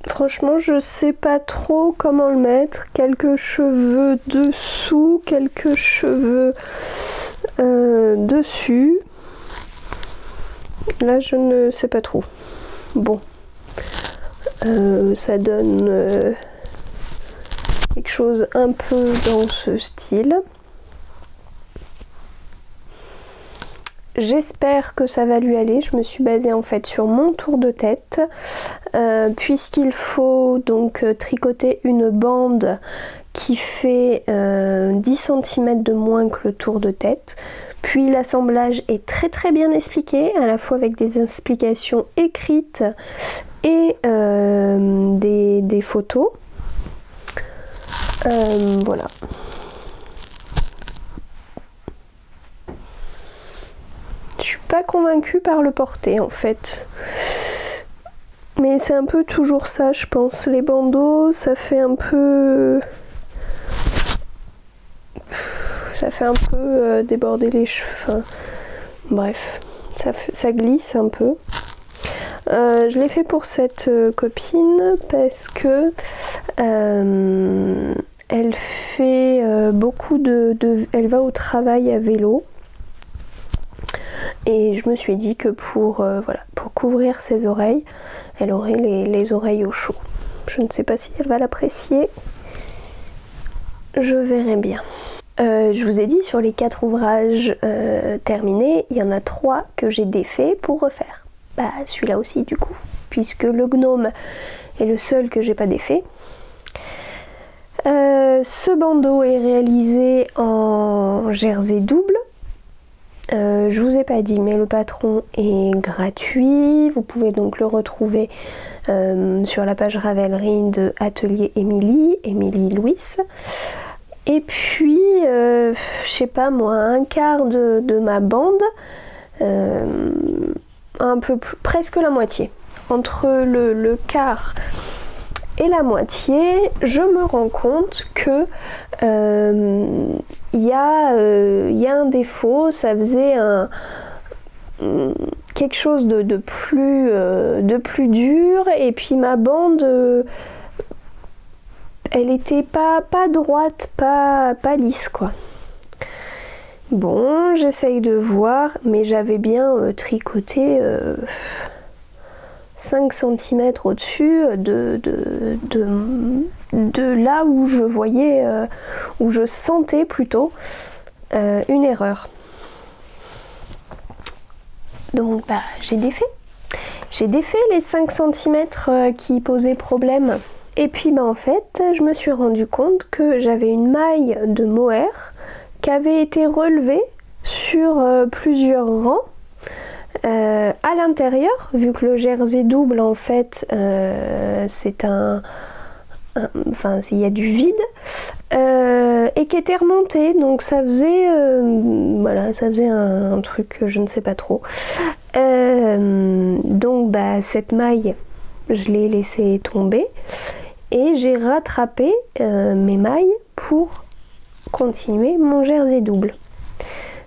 Franchement, je sais pas trop comment le mettre. Quelques cheveux dessous, quelques cheveux dessus. Là, je ne sais pas trop. Bon, ça donne quelque chose un peu dans ce style. J'espère que ça va lui aller. Je me suis basée en fait sur mon tour de tête puisqu'il faut donc tricoter une bande qui fait 10 cm de moins que le tour de tête. Puis l'assemblage est très bien expliqué, à la fois avec des explications écrites et des photos. Voilà. Je suis pas convaincue par le porter en fait. Mais c'est un peu toujours ça, je pense. Les bandeaux, ça fait un peu... Ça fait un peu déborder les cheveux. Enfin, bref, ça glisse un peu. Je l'ai fait pour cette copine parce que elle fait beaucoup elle va au travail à vélo. Et je me suis dit que pour couvrir ses oreilles, elle aurait les oreilles au chaud. Je ne sais pas si elle va l'apprécier. Je verrai bien. Je vous ai dit, sur les 4 ouvrages terminés, il y en a 3 que j'ai défaits pour refaire. Celui-là aussi du coup, puisque le gnome est le seul que j'ai pas défait. Ce bandeau est réalisé en jersey double. Je vous ai pas dit, mais le patron est gratuit. Vous pouvez donc le retrouver sur la page Ravelry de Atelier Émilie, Émilie Louis. Et puis, je sais pas moi, un quart de ma bande, un peu plus, presque la moitié. Entre le quart et la moitié, je me rends compte que y a un défaut, ça faisait quelque chose de plus dur, et puis ma bande elle était pas droite, pas lisse quoi. Bon, j'essaye de voir, mais j'avais bien tricoté 5 cm au-dessus de là où je voyais, où je sentais plutôt une erreur. Donc j'ai défait les 5 cm qui posaient problème. Et puis en fait, je me suis rendu compte que j'avais une maille de mohair qui avait été relevée sur plusieurs rangs. À l'intérieur, vu que le jersey double en fait c'est enfin il y a du vide et qui était remonté, donc ça faisait voilà, ça faisait un truc je ne sais pas trop. Donc cette maille je l'ai laissée tomber et j'ai rattrapé mes mailles pour continuer mon jersey double.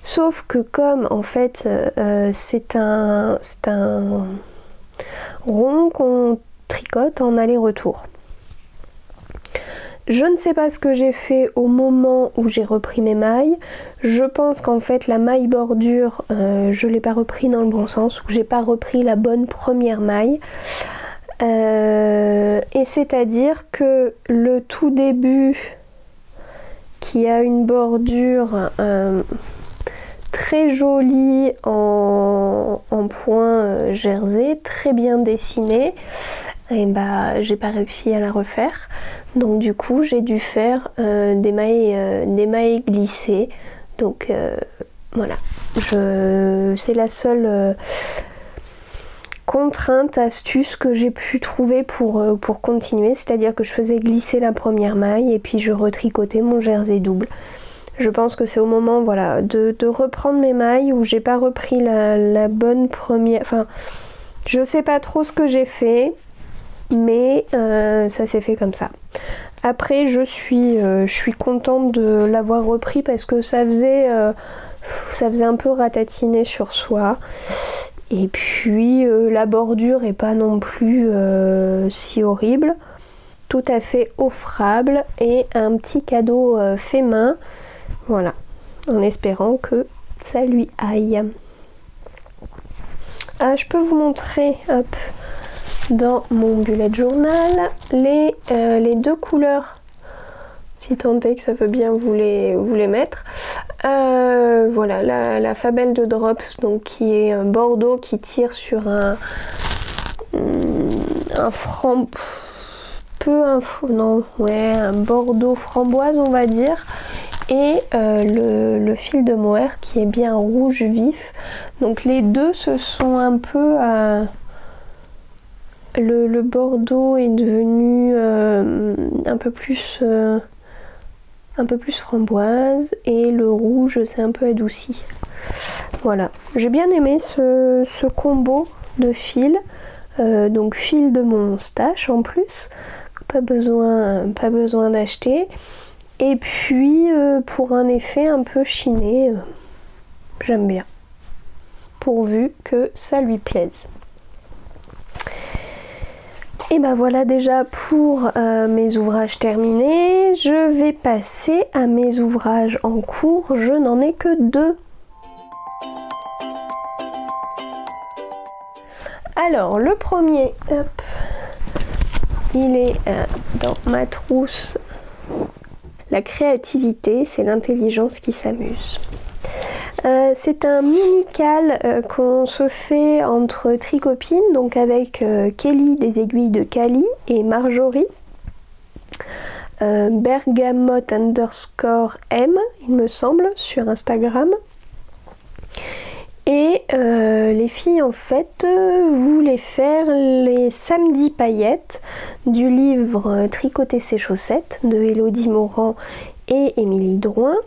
Sauf que comme en fait c'est un rond qu'on tricote en aller-retour. Je ne sais pas ce que j'ai fait au moment où j'ai repris mes mailles. Je pense qu'en fait la maille bordure, je ne l'ai pas repris dans le bon sens, ou j'ai pas repris la bonne première maille. Et c'est-à-dire que le tout début qui a une bordure très jolie en point jersey, très bien dessinée, et j'ai pas réussi à la refaire, donc du coup j'ai dû faire des mailles glissées. Donc voilà, c'est la seule contrainte, astuce que j'ai pu trouver pour continuer, c'est-à-dire que je faisais glisser la première maille et puis je retricotais mon jersey double. Je pense que c'est au moment voilà, de reprendre mes mailles où j'ai pas repris la bonne première, enfin je sais pas trop ce que j'ai fait, mais ça s'est fait comme ça. Après je suis contente de l'avoir repris parce que ça faisait un peu ratatiner sur soi. Et puis la bordure est pas non plus si horrible, tout à fait offrable et un petit cadeau fait main, voilà, en espérant que ça lui aille. Je peux vous montrer, hop, dans mon bullet journal, les deux couleurs, si tant est que ça veut bien vous les mettre. Voilà, la Fabelle de Drops, donc qui est un bordeaux qui tire sur un bordeaux framboise on va dire, et le fil de mohair qui est bien rouge vif. Donc les deux se sont un peu le bordeaux est devenu un peu plus framboise et le rouge s'est un peu adouci. Voilà, j'ai bien aimé ce combo de fils, donc fil de mon stash en plus, pas besoin d'acheter, et puis pour un effet un peu chiné, j'aime bien, pourvu que ça lui plaise. Et voilà déjà pour mes ouvrages terminés. Je vais passer à mes ouvrages en cours. Je n'en ai que 2. Alors le premier, hop, il est dans ma trousse. La créativité, c'est l'intelligence qui s'amuse. C'est un mini-cal qu'on se fait entre tricopines, donc avec Kelly des aiguilles de Cali et Marjorie. Bergamote _M, il me semble, sur Instagram. Et les filles en fait voulaient faire les samedis paillettes du livre Tricoter ses chaussettes de Elodie Morand et Émilie Drouin.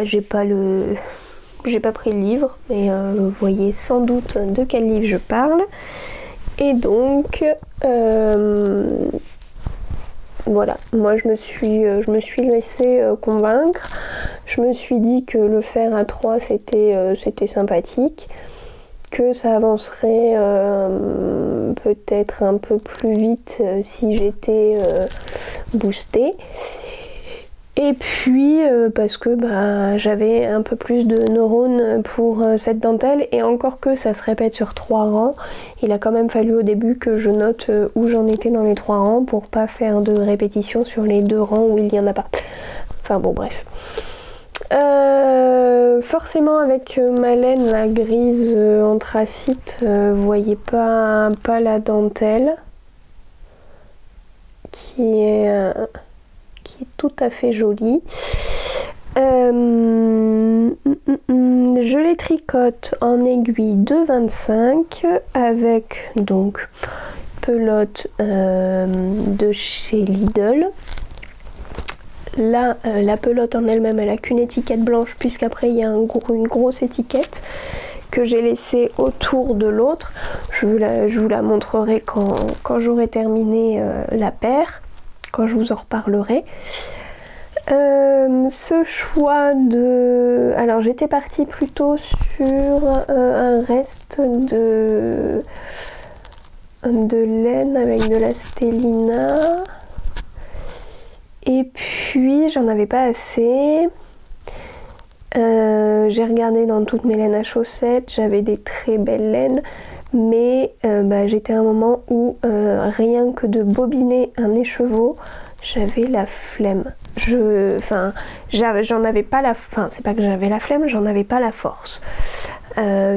J'ai pas pris le livre, mais vous voyez sans doute de quel livre je parle. Et donc voilà, moi je me suis laissée convaincre. Je me suis dit que le faire à 3 c'était sympathique, que ça avancerait peut-être un peu plus vite si j'étais boostée. Et puis parce que j'avais un peu plus de neurones pour cette dentelle, et encore que ça se répète sur 3 rangs, il a quand même fallu au début que je note où j'en étais dans les 3 rangs pour pas faire de répétition sur les 2 rangs où il n'y en a pas. Enfin bon, bref. Forcément avec ma laine la grise anthracite, vous voyez pas la dentelle qui est tout à fait jolie. Je les tricote en aiguille de 25 avec donc pelote de chez Lidl. Là, la pelote en elle-même, elle a qu'une étiquette blanche, puisqu'après il y a une grosse étiquette que j'ai laissée autour de l'autre. Je vous la montrerai quand j'aurai terminé la paire, quand je vous en reparlerai. Ce choix de... Alors j'étais partie plutôt sur un reste de laine avec de la stélina. Et puis j'en avais pas assez. J'ai regardé dans toutes mes laines à chaussettes, j'avais des très belles laines, mais j'étais à un moment où rien que de bobiner un écheveau, j'avais la flemme. J'en avais pas la... Enfin, c'est pas que j'avais la flemme, j'en avais pas la force.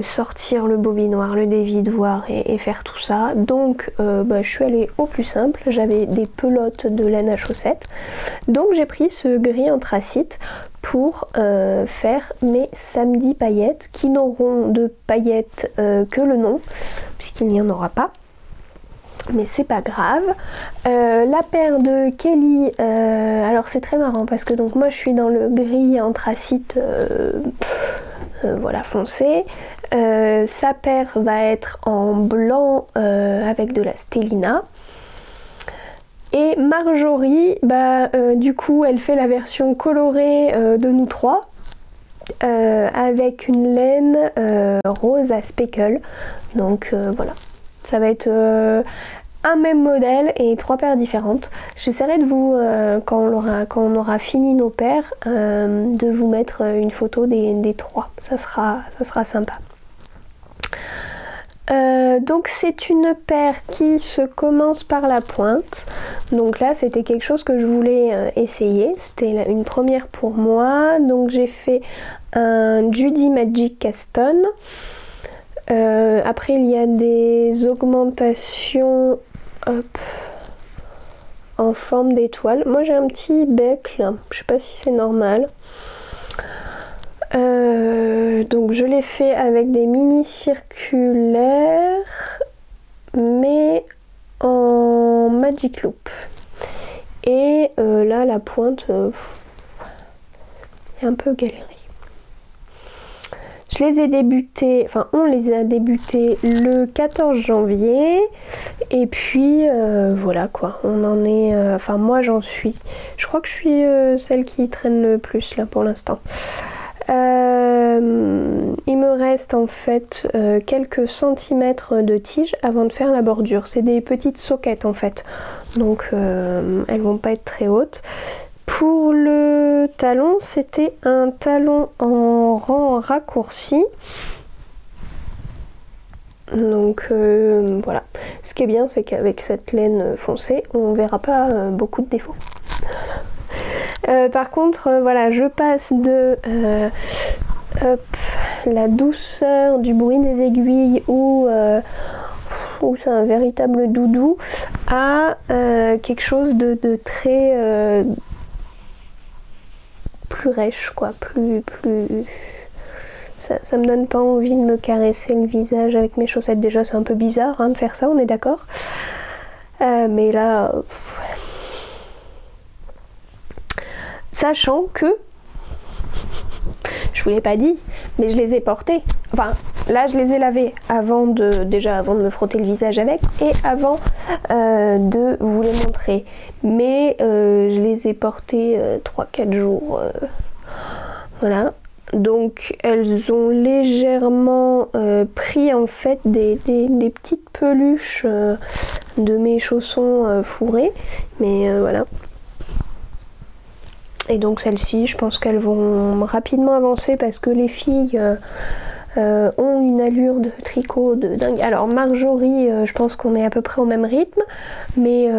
Sortir le bobinoir, le dévidoir et faire tout ça. Donc je suis allée au plus simple, j'avais des pelotes de laine à chaussettes. Donc j'ai pris ce gris anthracite pour faire mes samedis paillettes, qui n'auront de paillettes que le nom, puisqu'il n'y en aura pas. Mais c'est pas grave. La paire de Kelly, alors c'est très marrant parce que donc moi je suis dans le gris anthracite voilà, foncé. Sa paire va être en blanc avec de la stélina. Et Marjorie, du coup elle fait la version colorée de nous trois, avec une laine rose à speckle. Donc voilà, ça va être un même modèle et 3 paires différentes. J'essaierai de vous, quand on aura fini nos paires, de vous mettre une photo des 3. Ça sera sympa. Donc c'est une paire qui se commence par la pointe. Donc là c'était quelque chose que je voulais essayer. C'était une première pour moi. Donc j'ai fait un Judy Magic Caston. Après il y a des augmentations en forme d'étoile. Moi j'ai un petit bec là, je sais pas si c'est normal. Donc je l'ai fait avec des mini circulaires mais en Magic Loop. Et là la pointe est un peu galérée. Je les ai débutés, enfin on les a débutés le 14 janvier et puis voilà quoi, on en est, enfin moi j'en suis, je crois que je suis celle qui traîne le plus là pour l'instant. Il me reste en fait quelques centimètres de tige avant de faire la bordure. C'est des petites soquettes en fait, donc elles vont pas être très hautes. Pour le talon, c'était un talon en rang raccourci. Donc voilà. Ce qui est bien, c'est qu'avec cette laine foncée, on verra pas beaucoup de défauts. Par contre, voilà, je passe de la douceur du bruit des aiguilles où c'est un véritable doudou à quelque chose de très plus rêche quoi, plus ça me donne pas envie de me caresser le visage avec mes chaussettes. Déjà c'est un peu bizarre hein, de faire ça, on est d'accord, mais là sachant que je vous l'ai pas dit mais je les ai portés, enfin là je les ai lavés déjà avant de me frotter le visage avec et avant de vous les montrer. Mais je les ai portés 3-4 jours. Voilà. Donc elles ont légèrement pris en fait des petites peluches de mes chaussons fourrés. Mais voilà. Et donc celles-ci, je pense qu'elles vont rapidement avancer parce que les filles ont une allure de tricot de dingue. Alors Marjorie, je pense qu'on est à peu près au même rythme, mais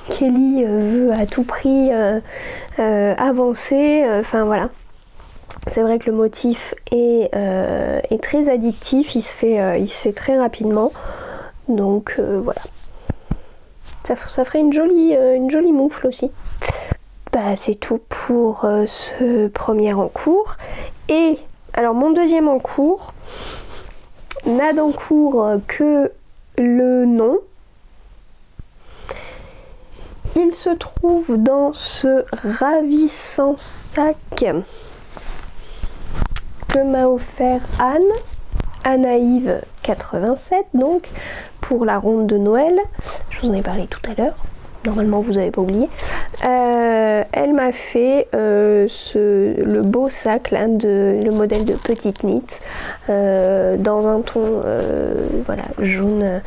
Kelly veut à tout prix avancer. Enfin voilà. C'est vrai que le motif est très addictif, il se fait très rapidement. Donc voilà. Ça ferait une jolie moufle aussi. Bah, c'est tout pour ce premier en cours. Et alors mon deuxième en cours n'a d'en cours que le nom. Il se trouve dans ce ravissant sac que m'a offert Anaïve 87, donc pour la ronde de Noël. Je vous en ai parlé tout à l'heure. Normalement vous n'avez pas oublié. Elle m'a fait le beau sac là, le modèle de Petite Knit dans un ton voilà, jaune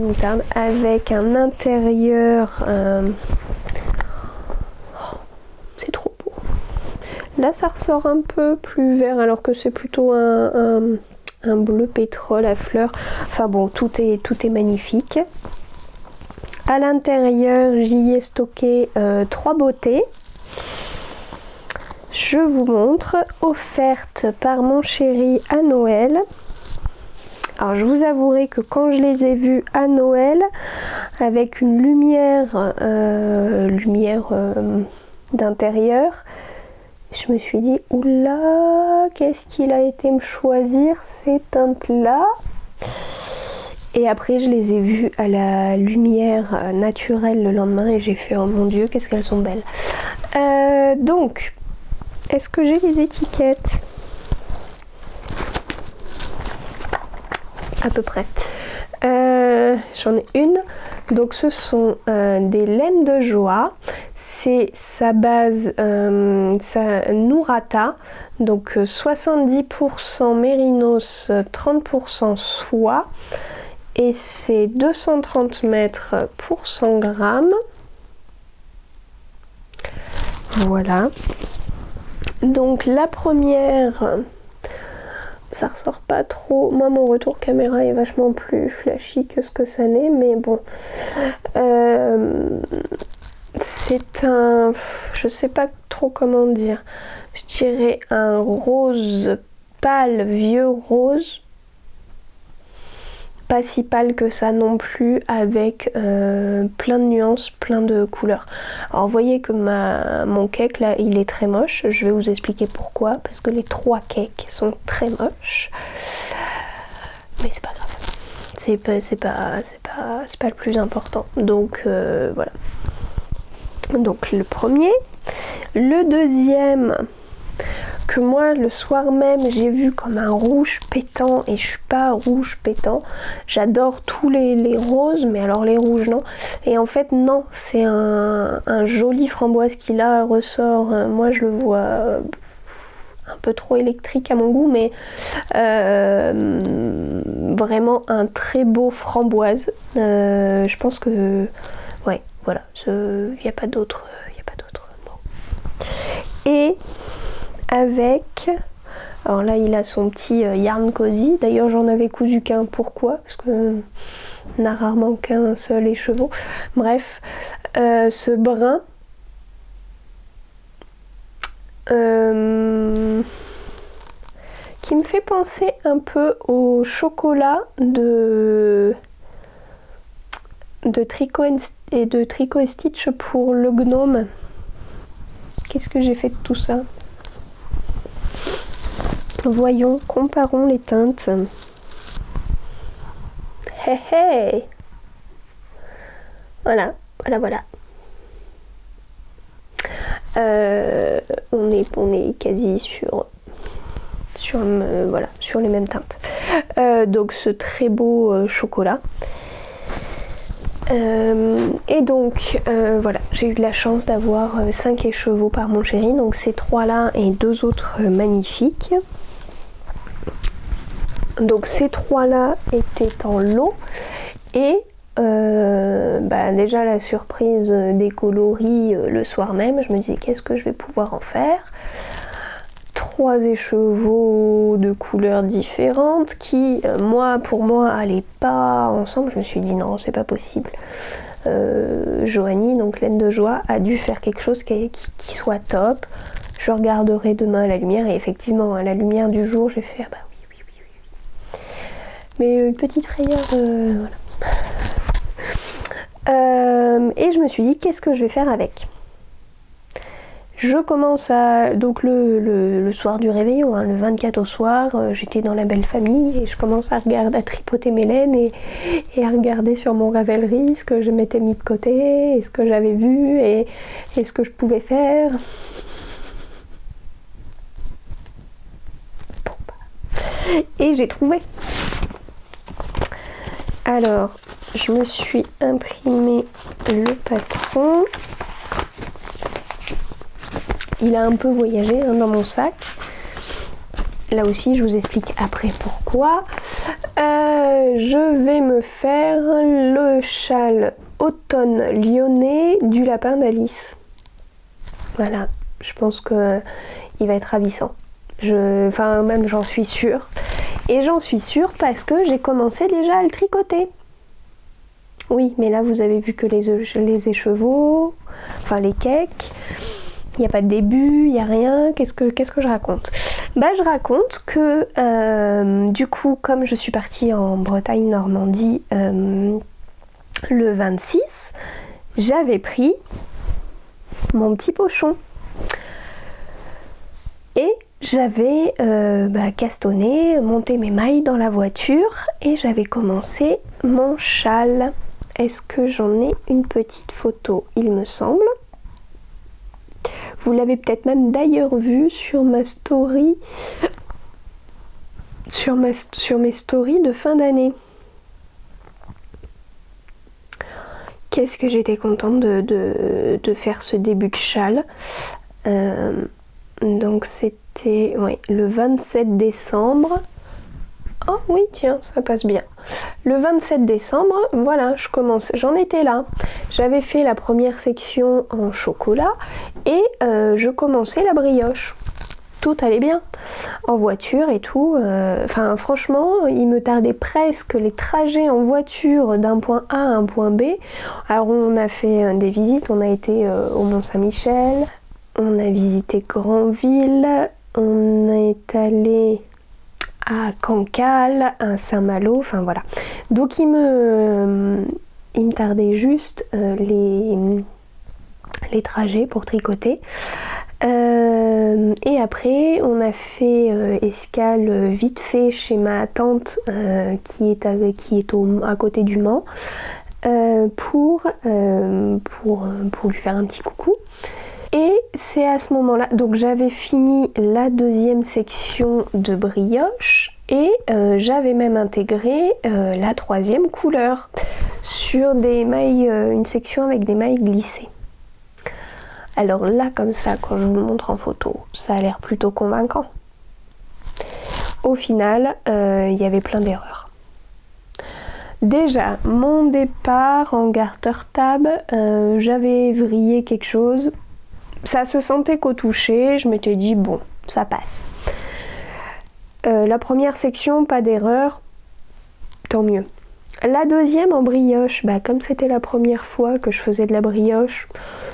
moutarde avec un intérieur c'est trop beau. Là ça ressort un peu plus vert alors que c'est plutôt un bleu pétrole à fleurs. Enfin bon, tout est magnifique. À l'intérieur, j'y ai stocké 3 beautés. Je vous montre, offerte par mon chéri à Noël. Alors je vous avouerai que quand je les ai vues à Noël, avec une lumière d'intérieur, je me suis dit, oula, qu'est-ce qu'il a été me choisir ces teintes-là? Et après je les ai vues à la lumière naturelle le lendemain et j'ai fait oh mon dieu qu'est-ce qu'elles sont belles. Donc est-ce que j'ai les étiquettes? À peu près. J'en ai une. Donc ce sont des laines de joie. C'est sa base sa Nurata. Donc 70% mérinos, 30% soie. Et c'est 230 mètres pour 100 grammes. Voilà. Donc la première, ça ressort pas trop. Moi mon retour caméra est vachement plus flashy que ce que ça n'est, mais bon. C'est un, je sais pas trop comment dire. Je dirais un rose pâle, vieux rose. Pas si pâle que ça non plus, avec plein de nuances, plein de couleurs. Alors vous voyez que mon cake là il est très moche, je vais vous expliquer pourquoi, parce que les 3 cakes sont très moches, mais c'est pas grave, c'est pas le plus important. Donc voilà, donc le premier. Le deuxième, que moi le soir même j'ai vu comme un rouge pétant, et je suis pas rouge pétant, j'adore tous les roses, mais alors les rouges non, et en fait non, c'est un joli framboise qui là ressort, moi je le vois un peu trop électrique à mon goût, mais vraiment un très beau framboise. Je pense que ouais voilà, il n'y a pas d'autre mot. Et avec, alors là il a son petit yarn cosy, d'ailleurs j'en avais cousu qu'un, pourquoi? Parce que on a rarement qu'un seul écheveau. Bref, ce brun qui me fait penser un peu au chocolat de Tricot et de Tricot et Stitch pour le gnome. Qu'est-ce que j'ai fait de tout ça? Voyons, comparons les teintes. Hey hey! Voilà. On est quasi sur les mêmes teintes. Donc ce très beau chocolat. Et donc voilà, j'ai eu de la chance d'avoir 5 écheveaux par mon chéri, donc ces 3 là et 2 autres magnifiques. Donc ces 3 là étaient en lot et déjà la surprise des coloris le soir même, je me disais qu'est-ce que je vais pouvoir en faire. 3 écheveaux de couleurs différentes qui, pour moi, allaient pas ensemble. Je me suis dit non, c'est pas possible. Joanie, donc laine de joie, a dû faire quelque chose qui soit top. Je regarderai demain à la lumière et effectivement, à la lumière du jour, j'ai fait ah bah oui. Mais une petite frayeur, voilà. Et je me suis dit qu'est-ce que je vais faire avec. Je commence donc le soir du réveillon, hein, le 24 au soir, j'étais dans la belle famille et je commence à tripoter mes laines et à regarder sur mon Ravelry ce que je m'étais mis de côté, et ce que j'avais vu et ce que je pouvais faire. Et j'ai trouvé. Alors, je me suis imprimé le patron. Il a un peu voyagé dans mon sac. Là aussi, je vous explique après pourquoi. Je vais me faire le châle automne lyonnais du lapin d'Alice. Voilà, je pense que il va être ravissant. Même j'en suis sûre. Et j'en suis sûre parce que j'ai commencé déjà à le tricoter. Oui, mais là vous avez vu que les écheveaux, enfin les cakes. Il n'y a pas de début, il n'y a rien. Qu'est-ce que je raconte? Je raconte que du coup, comme je suis partie en Bretagne, Normandie, le 26, j'avais pris mon petit pochon. Et j'avais castonné, monté mes mailles dans la voiture et j'avais commencé mon châle. Est-ce que j'en ai une petite photo? Il me semble. Vous l'avez peut-être même d'ailleurs vu sur ma story, sur mes stories de fin d'année. Qu'est-ce que j'étais contente de faire ce début de châle. Donc c'était le 27 décembre. Oh oui, tiens, ça passe bien. Le 27 décembre, voilà, j'en étais là. J'avais fait la première section en chocolat et je commençais la brioche. Tout allait bien. En voiture et tout. Franchement, il me tardait presque les trajets en voiture d'un point A à un point B. Alors on a fait des visites, on a été au Mont-Saint-Michel, on a visité Granville, on est allé à Cancale, à Saint-Malo, enfin voilà. Donc il me tardait juste les trajets pour tricoter. Et après on a fait escale vite fait chez ma tante qui est à côté du Mans pour lui faire un petit coucou. Et c'est à ce moment-là, donc j'avais fini la deuxième section de brioche et j'avais même intégré la troisième couleur sur des mailles, une section avec des mailles glissées. Alors là, comme ça, quand je vous le montre en photo, ça a l'air plutôt convaincant. Au final, il y avait plein d'erreurs. Déjà, mon départ en garter-tab, j'avais vrillé quelque chose. Ça se sentait qu'au toucher, je m'étais dit bon, ça passe. La première section, pas d'erreur, tant mieux. La deuxième en brioche, comme c'était la première fois que je faisais de la brioche,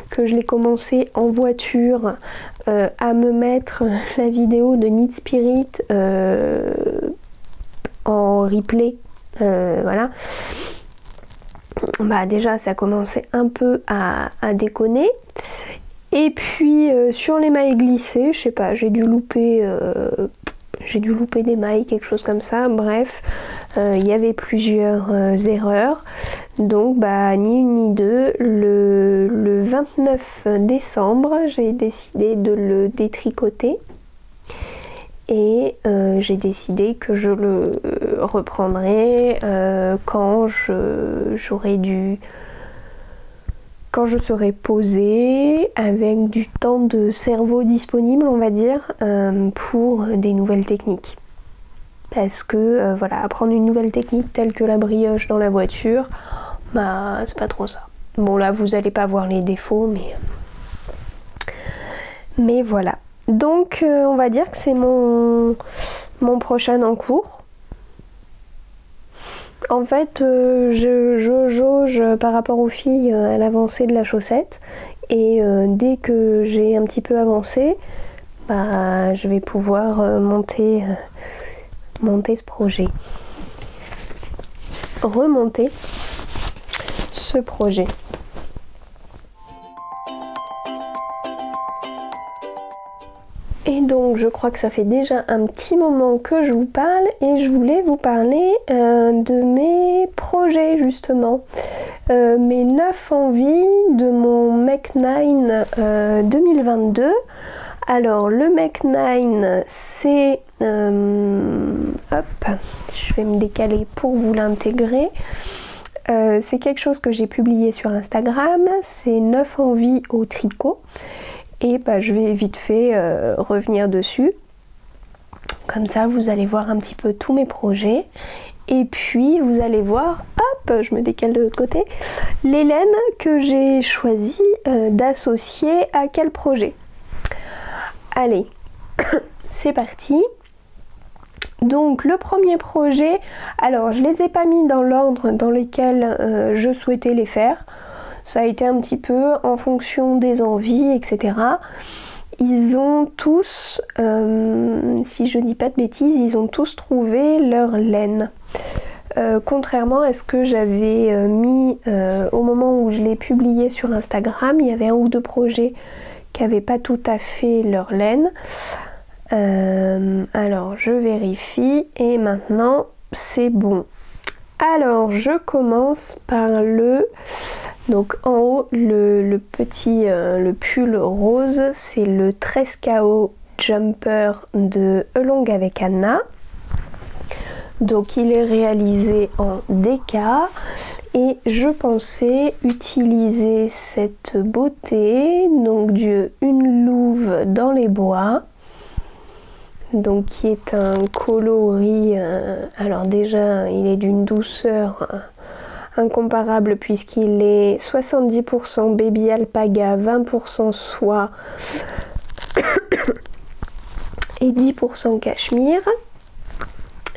que je l'ai commencé en voiture à me mettre la vidéo de Knit Spirit en replay, voilà. Déjà ça commençait un peu à déconner. Et puis sur les mailles glissées, je sais pas, j'ai dû louper des mailles, quelque chose comme ça, bref, il y avait plusieurs erreurs. Donc ni une ni deux, le 29 décembre, j'ai décidé de le détricoter. et j'ai décidé que je le reprendrai quand quand je serai posée avec du temps de cerveau disponible, on va dire, pour des nouvelles techniques. Parce que voilà, apprendre une nouvelle technique telle que la brioche dans la voiture, bah c'est pas trop ça. Bon là vous allez pas voir les défauts, mais voilà. Donc on va dire que c'est mon prochain en cours. En fait je jauge par rapport aux filles à l'avancée de la chaussette, et dès que j'ai un petit peu avancé, bah je vais pouvoir monter ce projet. Remonter ce projet. Et donc je crois que ça fait déjà un petit moment que je vous parle, et je voulais vous parler de mes projets justement. Mes 9 envies de mon Make 9 2022. Alors le Make 9 c'est... hop, je vais me décaler pour vous l'intégrer. C'est quelque chose que j'ai publié sur Instagram, c'est 9 envies au tricot. Et bah, je vais vite fait revenir dessus. Comme ça, vous allez voir un petit peu tous mes projets. Et puis, vous allez voir, hop, je me décale de l'autre côté, les laines que j'ai choisi d'associer à quel projet. Allez, c'est parti. Donc, le premier projet, alors je les ai pas mis dans l'ordre dans lequel je souhaitais les faire. Ça a été un petit peu en fonction des envies, etc. Ils ont tous, si je dis pas de bêtises, ils ont tous trouvé leur laine. Contrairement à ce que j'avais mis au moment où je l'ai publié sur Instagram, il y avait un ou deux projets qui n'avaient pas tout à fait leur laine. Alors je vérifie et maintenant c'est bon. Alors je commence par donc en haut le petit le pull rose, c'est le 13KO Jumper de Elong avec Anna. Donc il est réalisé en DK et je pensais utiliser cette beauté, donc une louve dans les bois. Donc qui est un coloris, alors déjà il est d'une douceur incomparable puisqu'il est 70% baby alpaga, 20% soie et 10% cachemire,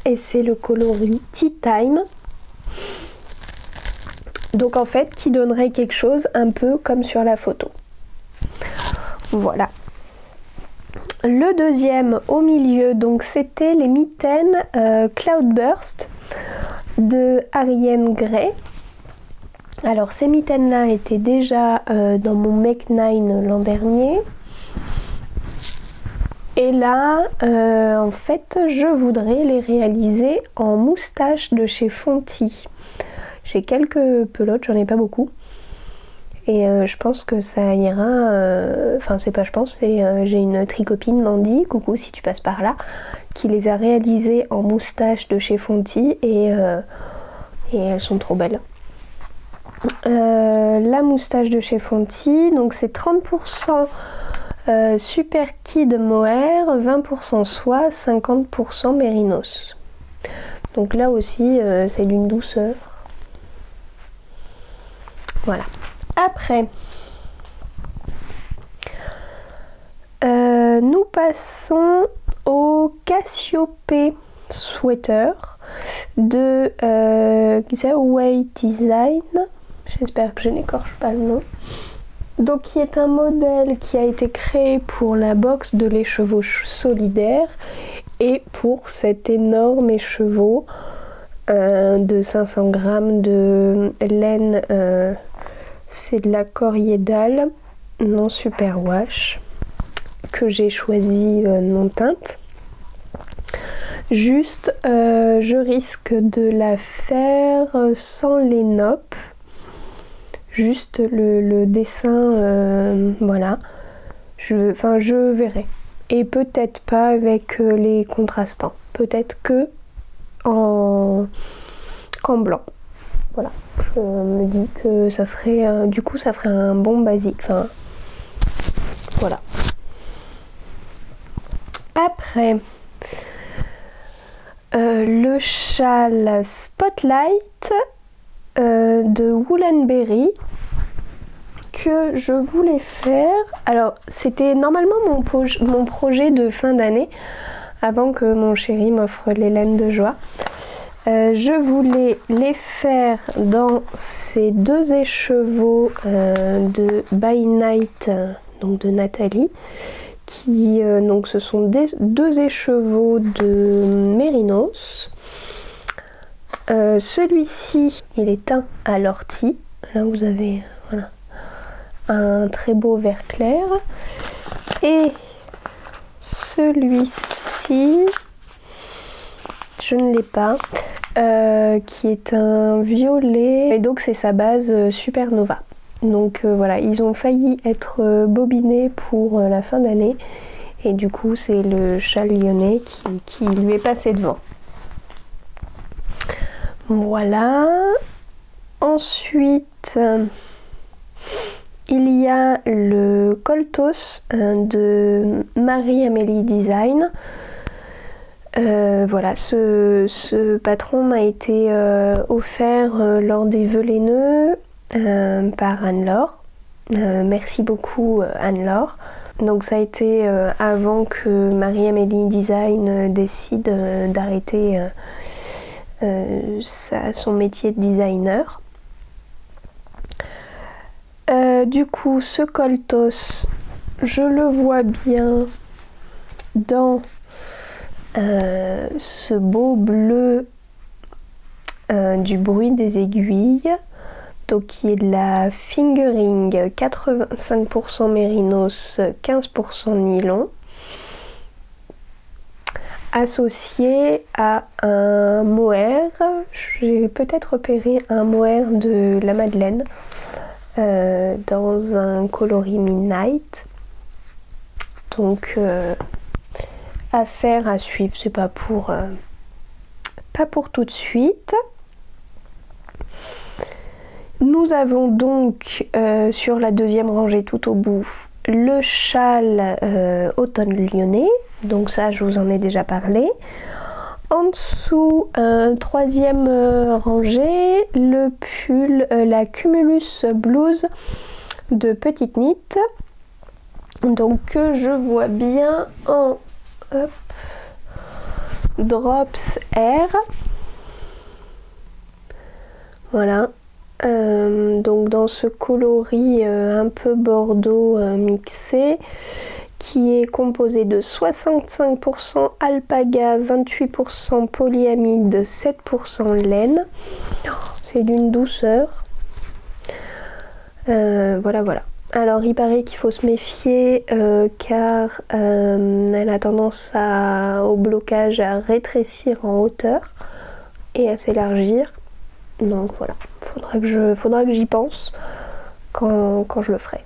et c'est le coloris Tea Time, donc en fait qui donnerait quelque chose un peu comme sur la photo. Voilà. Le deuxième au milieu, donc c'était les mitaines Cloudburst de Ariane Gray. Alors ces mitaines là étaient déjà dans mon Make 9 l'an dernier. Et là, en fait, je voudrais les réaliser en moustache de chez Fonty. J'ai quelques pelotes, j'en ai pas beaucoup. Et je pense que ça ira, enfin c'est pas je pense, c'est j'ai une tricopine Mandy, coucou si tu passes par là, qui les a réalisées en moustache de chez Fonty et elles sont trop belles. La moustache de chez Fonty, donc c'est 30% Super Kid Mohair, 20% soie, 50% mérinos. Donc là aussi c'est d'une douceur. Voilà. Après, nous passons au Cassiope Sweater de Xiaowei Design. J'espère que je n'écorche pas le nom. Donc qui est un modèle qui a été créé pour la box de l'écheveau solidaire et pour cet énorme écheveau de 500 grammes de laine. C'est de la Coriédale non superwash que j'ai choisi non teinte. Juste, je risque de la faire sans l'énope. Juste le dessin, voilà. Je verrai. et peut-être pas avec les contrastants. Peut-être que qu'en blanc. Voilà, je me dis que ça serait, du coup ça ferait un bon basique. Enfin, voilà. Après, le châle Spotlight de Woollenberry que je voulais faire. Alors, c'était normalement mon projet de fin d'année, avant que mon chéri m'offre les laines de joie. Je voulais les faire dans ces deux écheveaux de By Night, donc de Nathalie, qui donc ce sont deux écheveaux de mérinos. Celui-ci, il est teint à l'ortie. Là, vous avez voilà, un très beau vert clair. Et celui-ci, je ne l'ai pas, qui est un violet. Et donc, c'est sa base Supernova. Donc voilà, ils ont failli être bobinés pour la fin d'année. Et du coup, c'est le châle lyonnais qui lui est passé devant. Voilà. Ensuite, il y a le Coltos de Marie-Amélie Design. Voilà, ce patron m'a été offert lors des vœux laineux par Anne-Laure. Merci beaucoup Anne-Laure. Donc ça a été avant que Marie-Amélie Design décide d'arrêter son métier de designer. Du coup, ce Coltos, je le vois bien dans ce beau bleu du bruit des aiguilles, donc qui est de la fingering 85% mérinos, 15% nylon, associé à un mohair. J'ai peut-être repéré un mohair de la Madeleine dans un coloris Midnight. Donc affaire à suivre, c'est pas pour tout de suite. Nous avons donc sur la deuxième rangée tout au bout le châle automne lyonnais, donc ça je vous en ai déjà parlé. En dessous, troisième rangée, le pull, la Cumulus Blues de Petite Knit, donc que je vois bien en Drops Air. Voilà. Donc dans ce coloris un peu bordeaux mixé, qui est composé de 65% alpaga, 28% polyamide, 7% laine. C'est d'une douceur. Voilà. Alors il paraît qu'il faut se méfier car elle a tendance au blocage à rétrécir en hauteur et à s'élargir. Donc voilà, faudra que j'y pense quand je le ferai.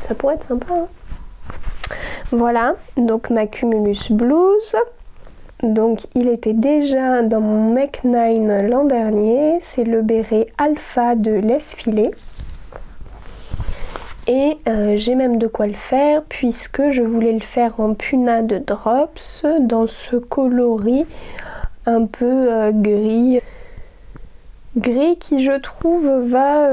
Ça pourrait être sympa, hein. Voilà, donc ma Cumulus Blues. Donc il était déjà dans mon Make 9 l'an dernier. C'est le béret Alpha de Laisse-Filer. Et j'ai même de quoi le faire puisque je voulais le faire en Puna de Drops dans ce coloris un peu gris. Gris qui je trouve va...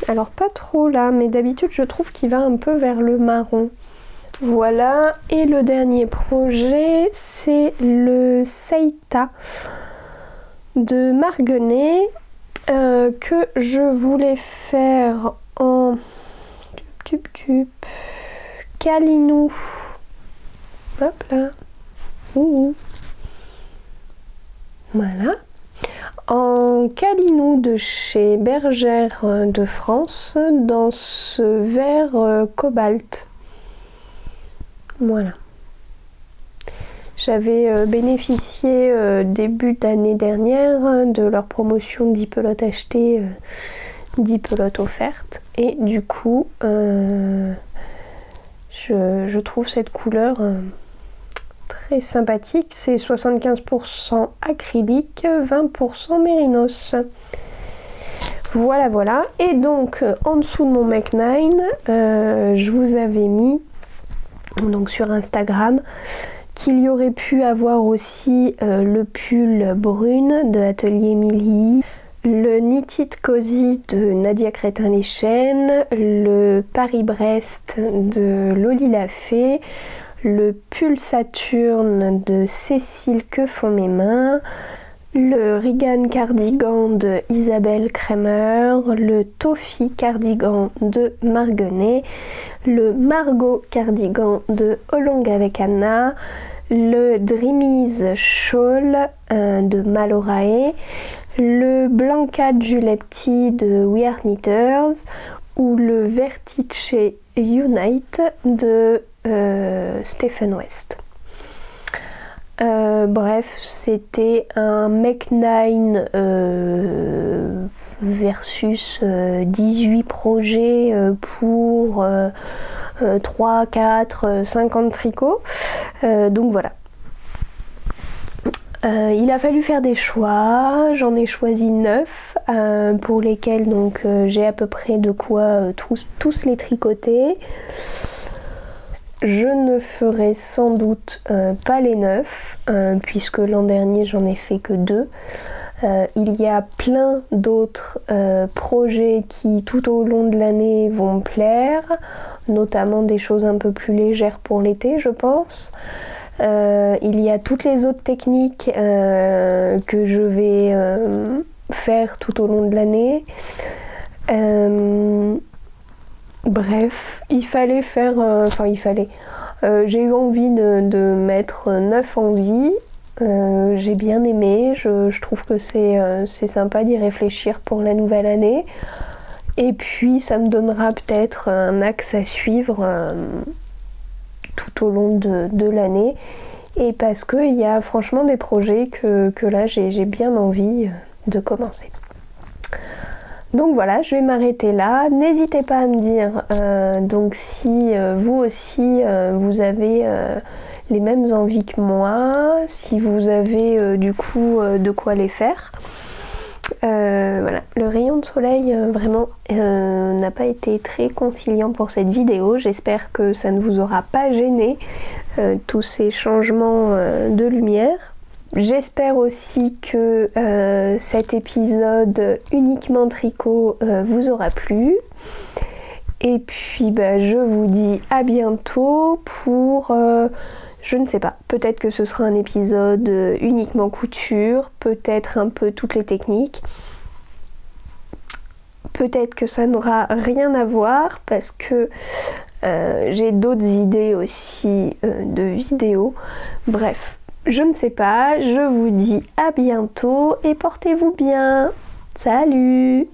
alors pas trop là, mais d'habitude je trouve qu'il va un peu vers le marron. Voilà, et le dernier projet c'est le Seita de Marguenet que je voulais faire en Calinou. Hop là. Voilà. En Calinou de chez Bergère de France dans ce vert cobalt. Voilà. J'avais bénéficié début d'année dernière de leur promotion 10 pelotes achetées 10 pelotes offertes et du coup je trouve cette couleur très sympathique. C'est 75% acrylique, 20% mérinos. Voilà voilà. Et donc en dessous de mon Mech 9 je vous avais mis donc sur Instagram qu'il y aurait pu avoir aussi le pull brune de Atelier Milly, le Knitted Cozy de Nadia Crétin-Leschen, le Paris-Brest de Loli Lafay, le pull Saturne de Cécile Que font mes mains, le Regan Cardigan de Isabelle Kremer, le Toffee Cardigan de Marguenet, le Margot Cardigan de Olong avec Anna, le Dreamies Shawl de Malorae, le Blanca Giuletti de We Are Knitters ou le Vertice Unite de Stephen West. Bref, c'était un Mech 9 versus 18 projets pour 3, 4, 50 tricots. Donc voilà. Il a fallu faire des choix, j'en ai choisi 9 pour lesquels donc j'ai à peu près de quoi tous les tricoter. Je ne ferai sans doute pas les 9 puisque l'an dernier j'en ai fait que 2. Il y a plein d'autres projets qui tout au long de l'année vont me plaire, notamment des choses un peu plus légères pour l'été je pense. Il y a toutes les autres techniques que je vais faire tout au long de l'année. Bref, il fallait faire... j'ai eu envie de mettre 9 en vie. J'ai bien aimé. Je trouve que c'est sympa d'y réfléchir pour la nouvelle année. Et puis ça me donnera peut-être un axe à suivre tout au long de l'année. Et parce qu'il y a franchement des projets que là j'ai bien envie de commencer. Donc voilà, je vais m'arrêter là. N'hésitez pas à me dire donc si vous aussi vous avez les mêmes envies que moi, si vous avez du coup de quoi les faire. Voilà, le rayon de soleil vraiment n'a pas été très conciliant pour cette vidéo. J'espère que ça ne vous aura pas gêné tous ces changements de lumière. J'espère aussi que cet épisode uniquement tricot vous aura plu. Et puis je vous dis à bientôt pour, je ne sais pas, peut-être que ce sera un épisode uniquement couture, peut-être un peu toutes les techniques. Peut-être que ça n'aura rien à voir parce que j'ai d'autres idées aussi de vidéos. Bref. Je ne sais pas, je vous dis à bientôt et portez-vous bien. Salut!